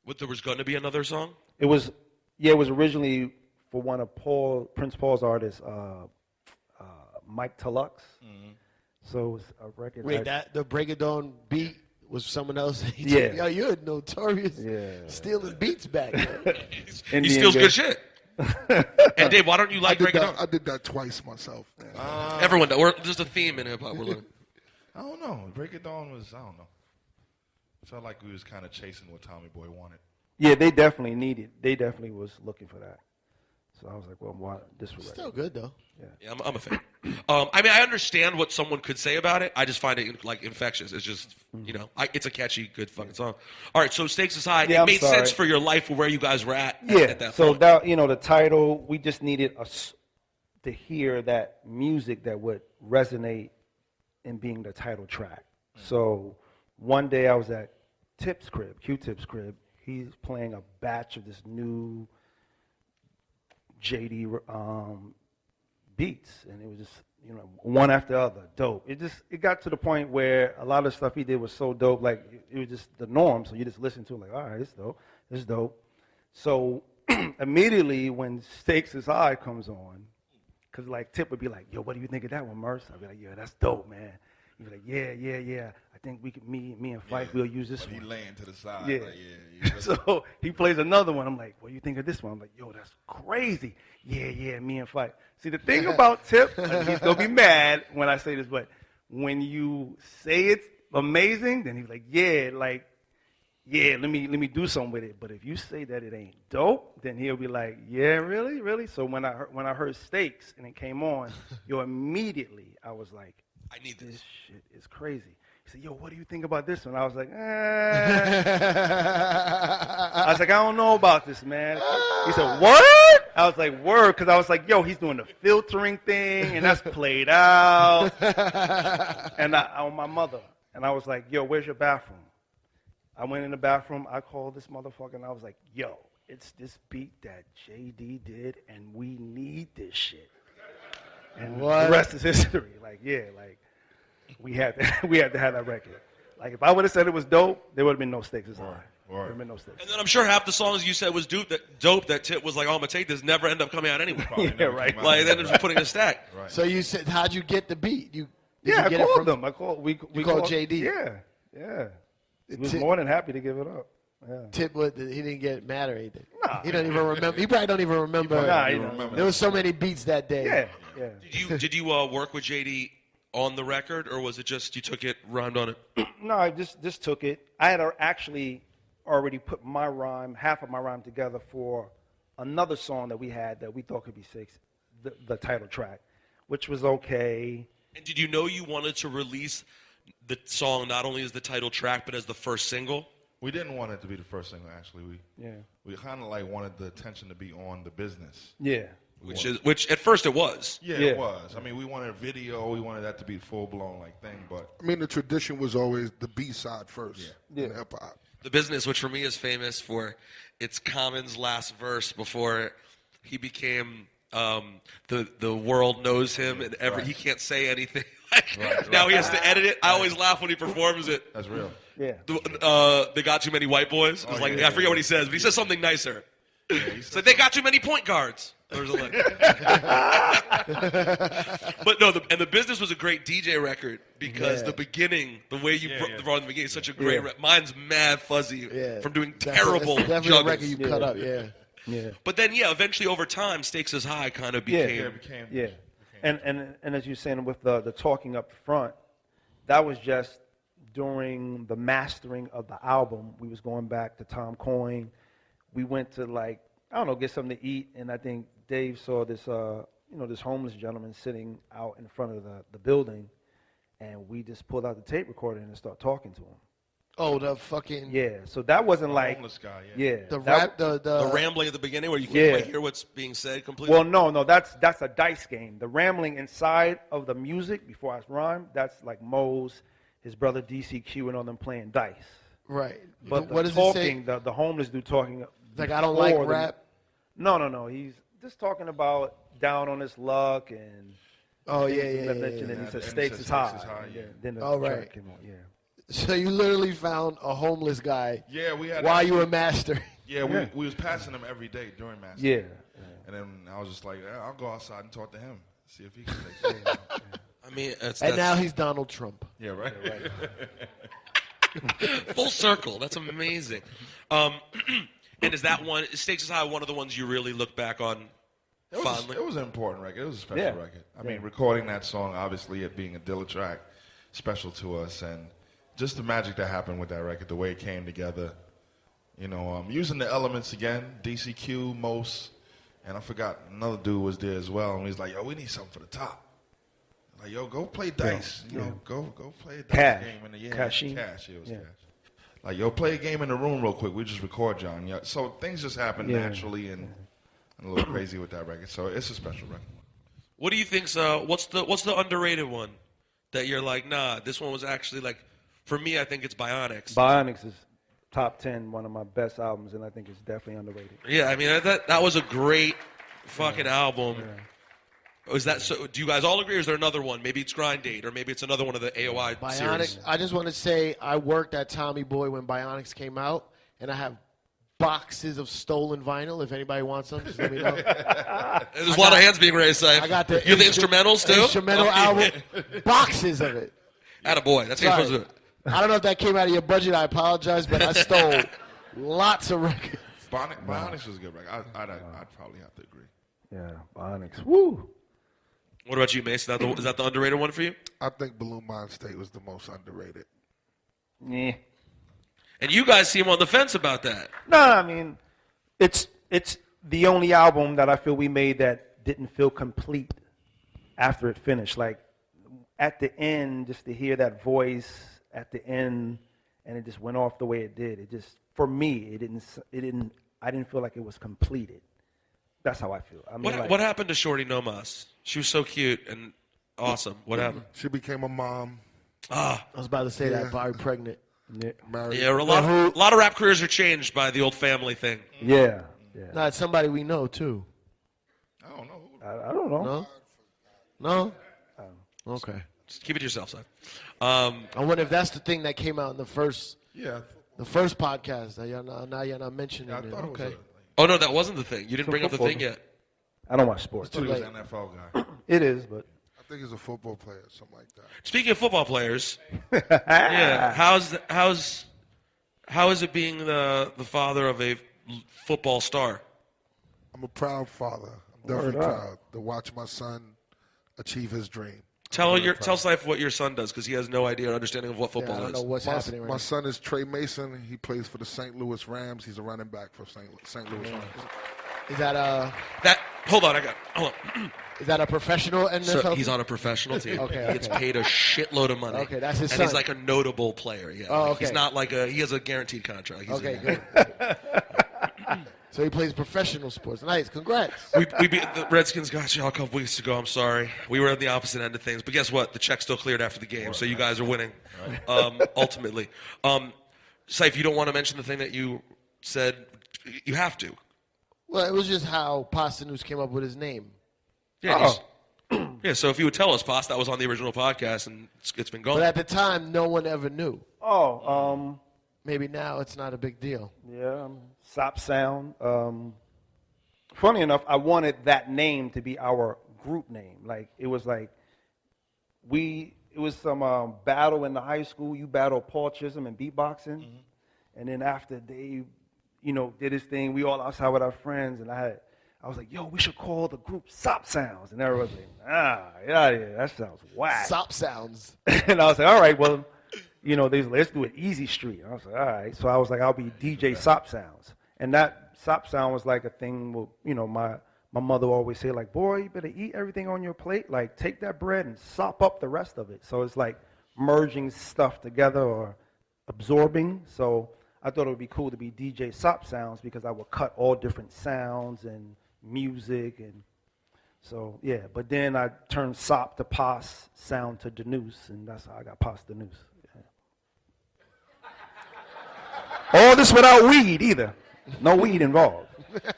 What, there was going to be another song? It was originally for one of Prince Paul's artists, Mike Tellux. So it was a record. Wait, the Break of Dawn beat was someone else? Yeah. Yo, you're notorious stealing beats back. He steals good shit. And Dave, why don't you like Break of Dawn? I did that twice myself. Everyone does. We're just a theme in hip hop. We're learning. I don't know. Break of Dawn was, I don't know. Felt like we was kind of chasing what Tommy Boy wanted. Yeah, they definitely was looking for that. So I was like, well, why this was still good though. Yeah, I'm a fan. I mean, I understand what someone could say about it. I just find it like infectious. It's just, you know, it's a catchy, good fucking song. All right, so Stakes Is High. Yeah, it made sense for your life where you guys were at that so point. that, you know, the title, we just needed to hear that music that would resonate in being the title track. So one day I was at Q-Tip's crib. He's playing a batch of this new JD beats, and it was just, you know, one after the other, dope. It got to the point where a lot of stuff he did was so dope, like it was just the norm. So you just listen to it like, all right, it's dope, it's dope. So immediately when Stakes Is High comes on, because like Tip would be like, yo, what do you think of that one, Merce? I'd be like, yeah, that's dope, man. He'd be like, yeah. I think we could, me and Fife, we'll use this one. He laying to the side. Yeah. Like, So he plays another one. I'm like, what do you think of this one? I'm like, yo, that's crazy. Yeah, me and Fife. See, the thing about Tip, he's going to be mad when I say this, but when you say it's amazing, then he's like, let me do something with it. But if you say that it ain't dope, then he'll be like, yeah, really? So when I heard Stakes and it came on, immediately I was like, I need this shit is crazy. He said, yo, what do you think about this one? I was like, I was like, I don't know about this, man. He said, what? I was like, word, because I was like, yo, he's doing the filtering thing, and that's played out. And on my mother. And I was like, yo, where's your bathroom? I went in the bathroom. I called this motherfucker, and I was like, yo, it's this beat that JD did, and we need this shit. And the rest is history. Like, yeah, like, we had to have that record. Like, if I would have said it was dope, there would have been no stakes. There would have been no stakes. And then I'm sure half the songs you said was dope that Tip was like, oh, I'm going to take this, never end up coming out anyway. Yeah, right. Like, then just putting a stack. Right. So you said, how'd you get the beat? I called them. We called JD. Yeah. He was more than happy to give it up. Yeah. Tip, he didn't get mad or anything. Nah. He don't even remember. He probably don't even remember. He don't remember. There was so many beats that day. Yeah. Did you work with JD on the record, or was it just you took it, rhymed on it? No, I just took it. I had actually already put half of my rhyme together for another song that we had that we thought could be six, the title track, which was okay. And did you know you wanted to release the song not only as the title track, but as the first single? We didn't want it to be the first single, actually. We kind of like wanted the attention to be on the business. Yeah. Which at first it was. Yeah, it was. I mean, we wanted a video. We wanted that to be full blown like thing. But I mean, the tradition was always the B-side first in hip hop. The Business, which for me is famous for its Common's last verse before he became the world knows him and he can't say anything. Now he has to edit it. I always laugh when he performs it. That's real. Yeah. They got too many white boys. I forget what he says, but he says something nicer. It's like, they got too many point guards. But no, the Business was a great DJ record because the beginning, the way you brought in the beginning, is such a great mine's mad fuzzy from doing terrible That's definitely juggles. a record you cut up, Yeah. But then, eventually over time, Stakes is High kind of became. And as you're saying with the talking up front, that was just during the mastering of the album. We was going back to Tom Coyne. We went to get something to eat, and I think Dave saw this this homeless gentleman sitting out in front of the building, and we just pulled out the tape recorder and started talking to him. Oh, the fucking So that wasn't like homeless guy. The rambling at the beginning where you can't quite hear what's being said completely. Well, no, that's a dice game. The rambling inside of the music before I rhyme, that's like Mose, his brother DCQ, and all them playing dice. Right. But what the does talking, it say? the homeless dude talking. Like, I don't like rap. No. He's just talking about down on his luck and. Oh And he said stakes is high. Then the track came on. Yeah. So you literally found a homeless guy. Yeah, we had. While you were mastering. Yeah, we was passing him every day during mastering. Yeah. And then I was just like, I'll go outside and talk to him, see if he can take it. I mean, and now he's Donald Trump. Yeah, right. Full circle. That's amazing. And is Stakes is High one of the ones you really look back on fondly? It was an important record. It was a special record. I mean, recording that song, obviously it being a Dilla track, special to us, and just the magic that happened with that record, the way it came together. Using the elements again, DCQ, Mose, and I forgot another dude was there as well, and he was like, yo, we need something for the top. Like, yo, go play dice. Go play a dice game in the Cash. It was Cash. Like, yo, play a game in the room real quick. We just record, John. Yeah. So things just happen naturally and a little crazy with that record. So it's a special record. What do you think's what's the underrated one that you're like, nah, this one was actually like, for me, I think it's Bionics. Bionics is top 10, one of my best albums, and I think it's definitely underrated. Yeah, I mean that was a great fucking album. Yeah. Is that so? Do you guys all agree, or is there another one? Maybe it's Grind Date, or maybe it's another one of the AOI series. I just want to say I worked at Tommy Boy when Bionics came out, and I have boxes of stolen vinyl. If anybody wants them, just let me know. There's a lot of hands being raised. I got the you have the instrumentals too. Instrumental album, boxes of it. Attaboy. That's how you're supposed to do it. I don't know if that came out of your budget. I apologize, but I stole lots of records. Bionics was a good record. I'd probably have to agree. Yeah, Bionics. Woo. What about you, Mace? Is that the underrated one for you? I think Balloon Mind State was the most underrated. Yeah. And you guys seem on the fence about that. No, I mean, it's the only album that I feel we made that didn't feel complete after it finished. Like, at the end, just to hear that voice at the end, and it just went off the way it did. It just, for me, I didn't feel like it was completed. That's how I feel. I mean, what happened to Shorty No Mas? She was so cute and awesome. What happened? She became a mom. I was about to say that, probably pregnant. Married. Yeah, a lot of rap careers are changed by the old family thing. Yeah. No, it's somebody we know, too. I don't know. I don't know. No? Okay. Just keep it to yourself, son. I wonder if that's the thing that came out in the first Yeah. podcast. That now you're not mentioning I it. thought it was Okay. Oh, no, that wasn't the thing. You didn't bring up the thing yet. I don't watch sports. I thought he was an NFL guy. It is, but I think he's a football player, something like that. Speaking of football players, yeah, how is it being the father of a football star? I'm a proud father. I'm definitely proud to watch my son achieve his dream. Tell Cipha what your son does, because he has no idea or understanding of what Yeah, football I don't know is. what's happening right My now. son is Trey Mason. He plays for the St. Louis Rams. He's a running back for St. Louis Rams. Is that Hold on. is that a professional NFL? So he's on a professional team. Okay, He gets okay. paid a shitload of money. Okay, that's his and son. he's like a notable player. Yeah. Oh, Like, okay. He's not like he has a guaranteed contract. He's Okay, good. So he plays professional sports. Nice, congrats. We beat the Redskins got you all a couple weeks ago. I'm sorry. We were at the opposite end of things. But guess what? The check still cleared after the game, so you guys are winning, ultimately. Cipha, you don't want to mention the thing that you said? You have to. Well, it was just how Pasta News came up with his name. Yeah, yeah, so if you would tell us, Pasta, that was on the original podcast, and it's been gone. But at the time, no one ever knew. Maybe now it's not a big deal. yeah, Sop Sound. Funny enough, I wanted that name to be our group name. Like it was some battle in the high school. You battled Paul Chisholm in beatboxing, and then after Dave, did his thing, we all outside with our friends, and I was like, yo, we should call the group Sop Sounds, and everyone was like, yeah, that sounds whack. Sop sounds. And I was like, all right, well, they was like, let's do it Easy Street. And I was like, all right. So I was like, I'll be DJ Sop Sounds. And that Sop Sound was like a thing where, my mother would always say, like, boy, you better eat everything on your plate. Like, take that bread and sop up the rest of it. So it's like merging stuff together or absorbing. So I thought it would be cool to be DJ Sop Sounds because I would cut all different sounds and music. And so, yeah. But then I turned Sop to Pos, sound to Denuse, and that's how I got Pos Denuse. All this without weed either. No weed involved.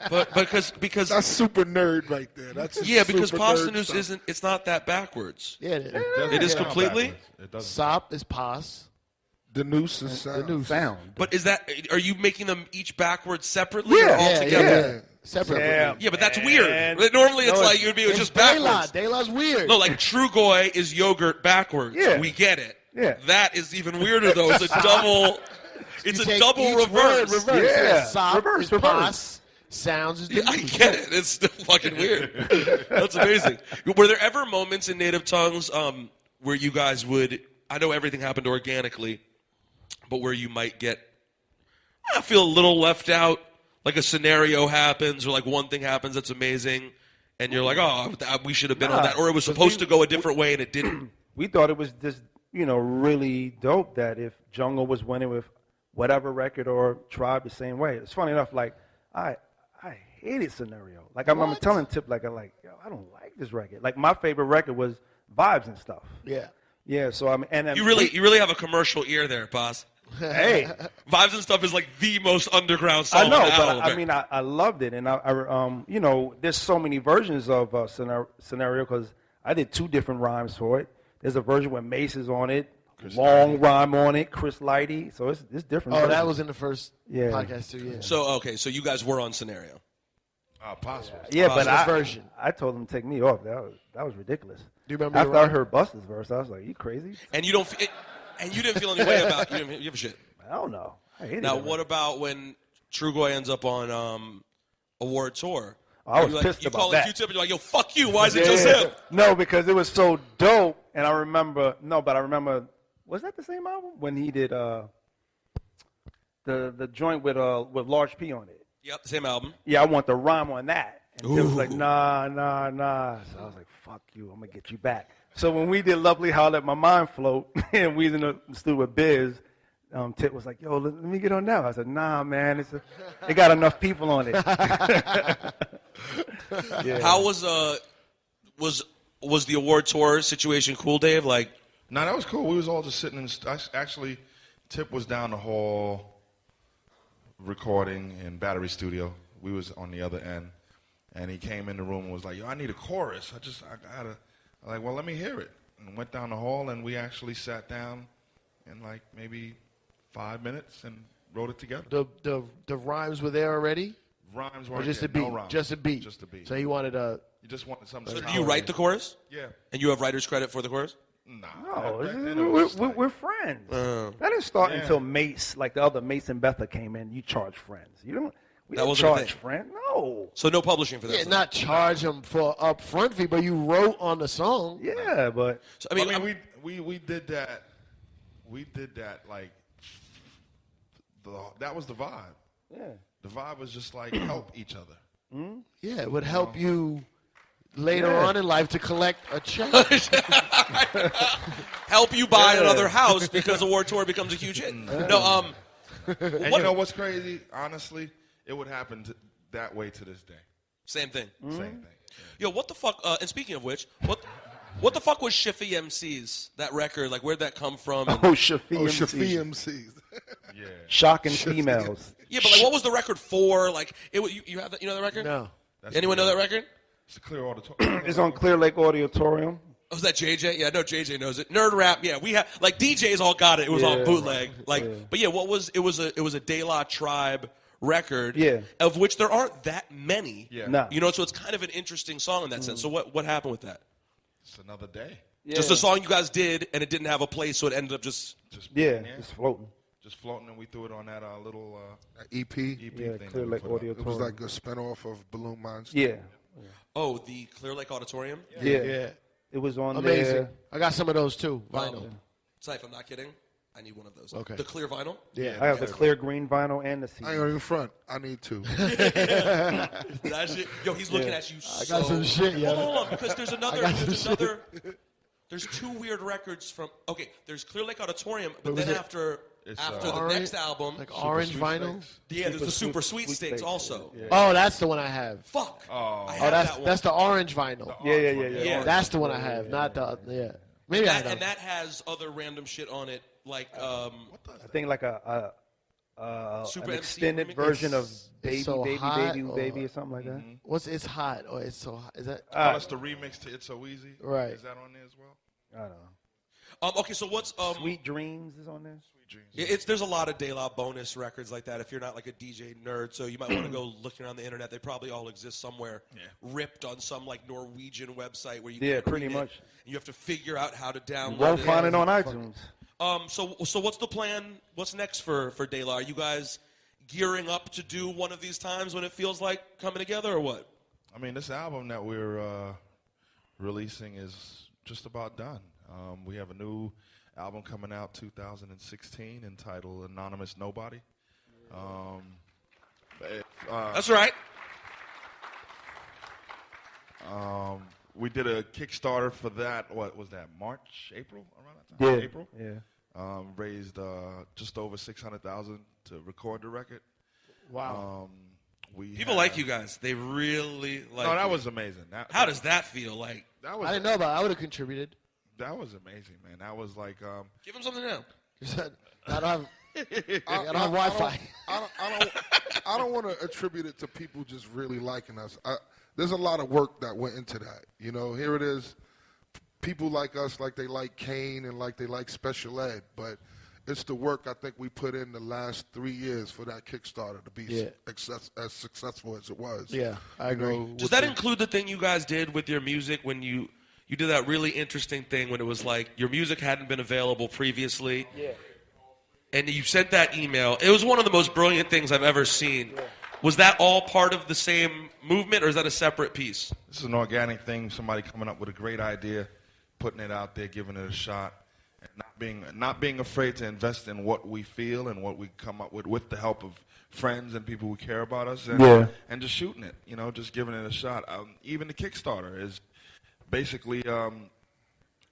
But because That's super nerd right there. That's because super Pasta nerd News stuff. it's not that backwards. Yeah, It is sound completely? backwards. It doesn't. Sop is Pos. The noose is sound. The noose. Sound. But are you making them each backwards separately or Yeah, all Yeah, together? yeah. Separately. Yeah, but that's weird. Normally it's like you'd be It's just backwards. De La's weird. No, like Trugoy is yogurt backwards. Yeah. We get it. Yeah. That is even weirder though. It's a double. It's You a take double each reverse. word reverse. Yeah. Sop Reverse, is reverse. Pos. Sounds is Yeah, I Denuse. get it. It's still fucking weird. That's amazing. Were there ever moments in Native Tongues where you guys would? I know everything happened organically, but where you might I feel a little left out. Like a scenario happens, or like one thing happens that's amazing, and you're like, oh, we should have been on that, or it was supposed to go a different way and it didn't. We thought it was just, really dope that if Jungle was winning with whatever record or Tribe the same way. It's funny enough, like, I hated Scenario. Like, I remember telling Tip, yo, I don't like this record. Like, my favorite record was Vibes and Stuff. Yeah. Yeah, so I mean, and You really have a commercial ear there, boss. hey, Vibes and Stuff is like the most underground song. I know, on the but album. I mean, I loved it, and there's so many versions of Scenario because I did 2 different rhymes for it. There's a version with Mace is on it, long rhyme on it, Chris Lighty, so it's different. Oh, versions. that was in the first Yeah. podcast too. Yeah. So you guys were on Scenario. Possible. Yeah, but This version. I told them to take me off. That was ridiculous. Do you remember After the I rhyme? heard Busta's verse, I was like, "You crazy?" And you didn't feel any way about you didn't give a shit. I don't know. I hated Now, that what record. about when Trugoy ends up on Award Tour? I was You pissed you about call that. Q-Tip and you're like, yo, fuck you. Why is it just him? No, because it was so dope, and I remember. Was that the same album when he did the joint with Large P on it? Yep, same album. Yeah, I want the rhyme on that. And it was like, Ooh. nah. So I was like, fuck you, I'm gonna get you back. So when we did Lovely How I Let My Mind Float, and we was in the studio with Biz, Tip was like, yo, let me get on that. I said, nah, man, they got enough people on it. Yeah. How was the award tour situation cool, Dave? Like, No, that was cool. We was all just sitting in. Actually, Tip was down the hall recording in Battery Studio. We was on the other end, and he came in the room and was like, "Yo, I need a chorus. I gotta." I'm like, well, let me hear it. And went down the hall, and we actually sat down in like maybe 5 minutes and wrote it together. The rhymes were there already? Rhymes Or weren't just there, a beat? no rhymes. Just a beat. Just a beat. So he wanted a... You just wanted something. so do you write the chorus? Yeah. And you have writer's credit for the chorus? Nah. No, back then it was just like- we're friends. That didn't start until Mace, like the other Mace and Betha came in. You charge friends. You don't. We That don't wasn't a charge thing. friends. No. So no publishing for that. Yeah, stuff. not charge him for upfront fee, but you wrote on the song. Yeah, but So, I mean, we did that. We did that like. That was the vibe. yeah. The vibe was just like help each other. Yeah, it would help you later Yeah. on in life to collect a check. Help you buy Yeah. another house because award tour becomes a huge hit. No, And what- you know what's crazy? Honestly, it would happen that way to this day. same thing. Same thing. Yo, what the fuck? And speaking of which, what the fuck was Cipha MCs? That record, like, where'd that come from? And- Shafi Shafi MC. MCs. Yeah. Shocking females. yeah, but like, what was the record for? Like, you have that? You know the record? No. Anyone know that record? It's a clear auditorium. It's on Clear Lake Auditorium. Oh, was that JJ? Yeah, no, JJ knows it. Nerd rap, yeah, we have like DJs all got it. It was on Yeah. bootleg, like. But yeah, what was it? Was a De La Tribe record, Yeah. of which there aren't that many. Yeah. Nah. You know, so it's kind of an interesting song in that sense. So what happened with that? It's another day. Yeah. Just a song you guys did, and it didn't have a place, so it ended up just. Just Yeah, yeah. it's floating. Just floating, and we threw it on that little EP. EP Yeah, thing. Clear that we Lake put up. Auditorium. It was like a spinoff of Balloon Monster. Yeah. Oh, the Clear Lake Auditorium. Yeah. Yeah. It was on Amazing. there. I got some of those too. Vinyl. Ciph, I'm not kidding. I need one of those. Okay. The clear vinyl. Yeah. I have the clear green vinyl and the CD. I ain't even front. I need to. That shit. Yo, he's looking at you. I got some shit, yo. Hold on, because there's another. got some There's two weird records from. Okay, there's Clear Lake Auditorium, but was then it- after It's, the Orange- next album, Like orange Sweet vinyl. Steaks. yeah, there's the Super Sweet Sweepstakes Steaks. also. Yeah. Oh, that's the one I have. Fuck. Oh. I Oh, have that's that one. that's the orange vinyl. Yeah. Yeah. That's the one I have, not the Maybe I That, don't. and that has other random shit on it, like I think like a Super an MC extended remix? version of It's Baby, so Baby, hot, Baby, or- Baby, or something like that. What's it's hot or it's so hot? Is that Oh, that's the remix to It's So Easy. Right. Is that on there as well? I don't know. okay. So what's Sweet Dreams is on there. Yeah, there's a lot of De La bonus records like that if you're not like a DJ nerd, so you might want to go looking around the internet. They probably all exist somewhere, ripped on some like Norwegian website where you Yeah, can't pretty read much. it, and you have to figure out how to download Won't it. find it on iTunes. So what's the plan? What's next for De La? Are you guys gearing up to do one of these times when it feels like coming together, or what? I mean, this album that we're releasing is just about done. We have a new album coming out 2016 entitled Anonymous Nobody. That's right. We did a Kickstarter for that. What was that? March, April, around that time? Yeah. April. Yeah. Raised just over $600,000 to record the record. wow? People like you guys. They really like. No, that you. was amazing. How does that feel? Like, that was I didn't know about. I would have contributed. that was amazing, man. That was like give them something now. I don't have. I don't have Wi-Fi. I don't want to attribute it to people just really liking us. There's a lot of work that went into that. You know, here it is. People like us, like they like Kane and like they like Special Ed, but it's the work I think we put in the last 3 years for that Kickstarter to be as successful as it was. Yeah, I agree. Does that include the thing you guys did with your music when you did that really interesting thing when it was like your music hadn't been available previously? Yeah. And you sent that email. It was one of the most brilliant things I've ever seen. Yeah. Was that all part of the same movement, or is that a separate piece? this is an organic thing. Somebody coming up with a great idea, putting it out there, giving it a shot, and not being afraid to invest in what we feel and what we come up with the help of friends and people who care about us, and just shooting it. You know, just giving it a shot. Even the Kickstarter is basically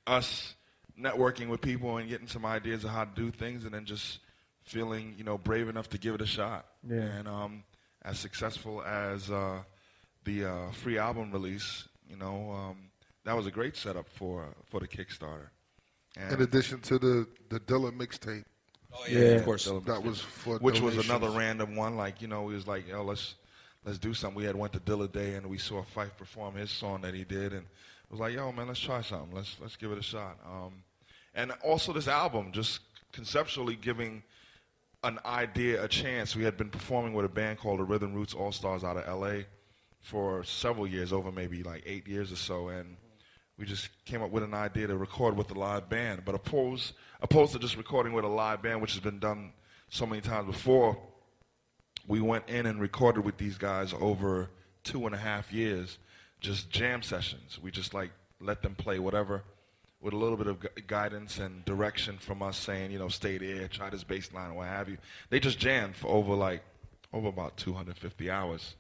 us networking with people and getting some ideas of how to do things, and then just feeling, brave enough to give it a shot. Yeah. And as successful as the free album release, that was a great setup for the Kickstarter. And In addition to the Dilla mixtape, Oh yeah, of course. that was for which was donations. another random one. Like, he was like, yo, let's do something. We had went to Dilla Day and we saw Phife perform his song that he did, and it was like, yo, man, let's try something. Let's give it a shot. And also this album, just conceptually giving an idea a chance. We had been performing with a band called the Rhythm Roots All Stars out of L.A. for several years, over maybe like 8 years or so, and we just came up with an idea to record with a live band. But opposed to just recording with a live band, which has been done so many times before, we went in and recorded with these guys over 2.5 years, just jam sessions. We just let them play whatever, with a little bit of guidance and direction from us, saying, stay there, try this bass line, or what have you. They just jammed for over about 250 hours.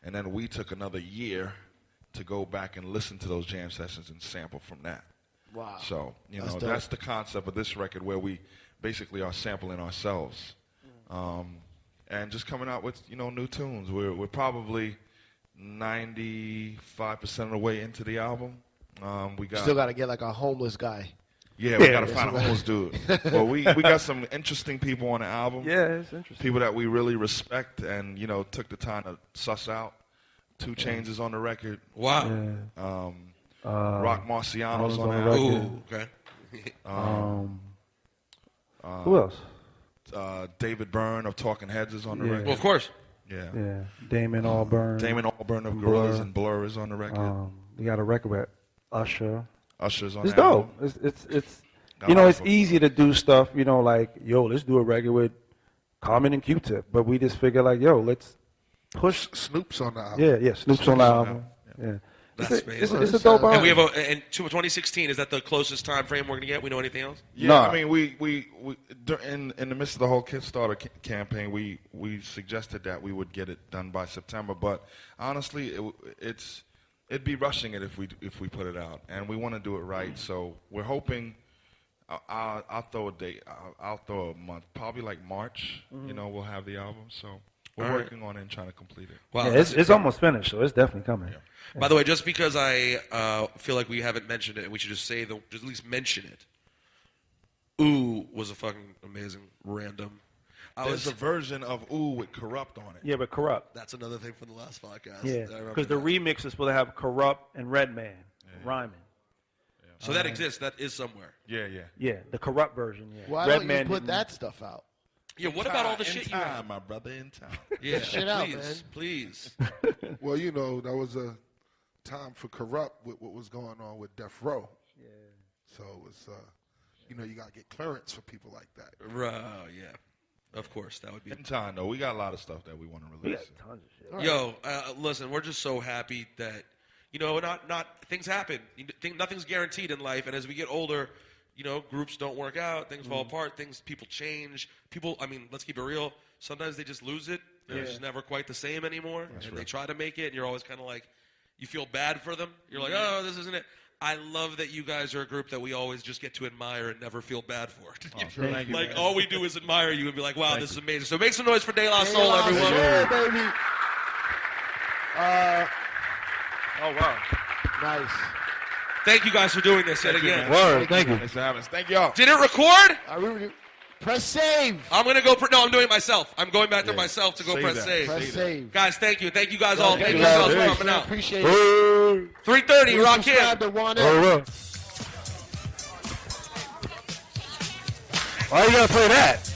And then we took another year to go back and listen to those jam sessions and sample from that. Wow. So, That's dope. that's the concept of this record, where we basically are sampling ourselves. And just coming out with, new tunes. We're probably 95% of the way into the album. We got Still got to get like a homeless guy. Yeah, we got to find a homeless dude. But we got some interesting people on the album. Yeah, it's interesting. People that we really respect and, took the time to suss out. 2 Chainz is on the record. Wow. Yeah. Rock Marciano's on the Marciano's record. Ooh, okay. Who else? David Byrne of Talking Heads is on the record. Well, of course. Yeah. Yeah. Damon Albarn. Damon Albarn of Blur. Gorillaz and Blur is on the record. We got a record with Usher. Usher's on It's the album. dope. It's Got a lot of it's folks. easy to do stuff, let's do a record with Common and Q-Tip. But we just figure let's push. Snoop's on the album. Yeah, Snoop's on the album. Yeah. That's It's amazing. a dope album. And we have and 2016, is that the closest time frame we're gonna get? We know anything else? Yeah, Nah. I mean, we in the midst of the whole Kickstarter campaign, we suggested that we would get it done by September, but honestly, it'd be rushing it if we put it out, and we want to do it right. So we're hoping. I'll throw a date. I'll throw a month, probably like March. We'll have the album. So we're All right. working on it and trying to complete it. Wow, Yeah, that's it's almost finished, so it's definitely coming. Yeah. By the way, just because I feel like we haven't mentioned it, we should just just at least mention it. Ooh was a fucking amazing random. There's a version of Ooh with Corrupt on it. Yeah, but Corrupt. That's another thing from the last podcast. Yeah, I remember because the that. remix is supposed to have Corrupt and Redman rhyming. So that exists. That is somewhere. Yeah. Yeah, the Corrupt version. Yeah. Why don't you Redman put didn't- that stuff out? Yeah. What about all the In shit you time, have? my brother, in time. Yeah. shit out, please, man. please. Well, that was a time for Corrupt with what was going on with Death Row. Yeah. So it was, you got to get clearance for people like that. Yeah. Of course, that would be. In time, though, we got a lot of stuff that we want to We release. got tons of shit. Yo, listen, we're just so happy that not things happen. Nothing's guaranteed in life, and as we get older, groups don't work out, things fall apart, people change. People, let's keep it real. Sometimes they just lose it. They're just never quite the same anymore, and they try to make it, and you're always kind of like, you feel bad for them. You're like, oh, this isn't it. I love that you guys are a group that we always just get to admire and never feel bad for. Thank you, Like, man. all we do is admire you and be like, wow, this is amazing. So make some noise for De La Soul, everyone. Yeah, baby. Oh wow. Nice. Thank you guys for doing this yet again. Word. Thank you. Thanks for having us. Thank y'all. Did it record? Press save. I'm going to go. No, I'm doing it myself. I'm going back to myself to go Save press that. save. Press save. Guys, thank you. Thank you guys all. Thank you guys. guys for coming out. Appreciate it. 3:30, rock Subscribe in. to Juan Oh, Epstein. Why you gotta play that?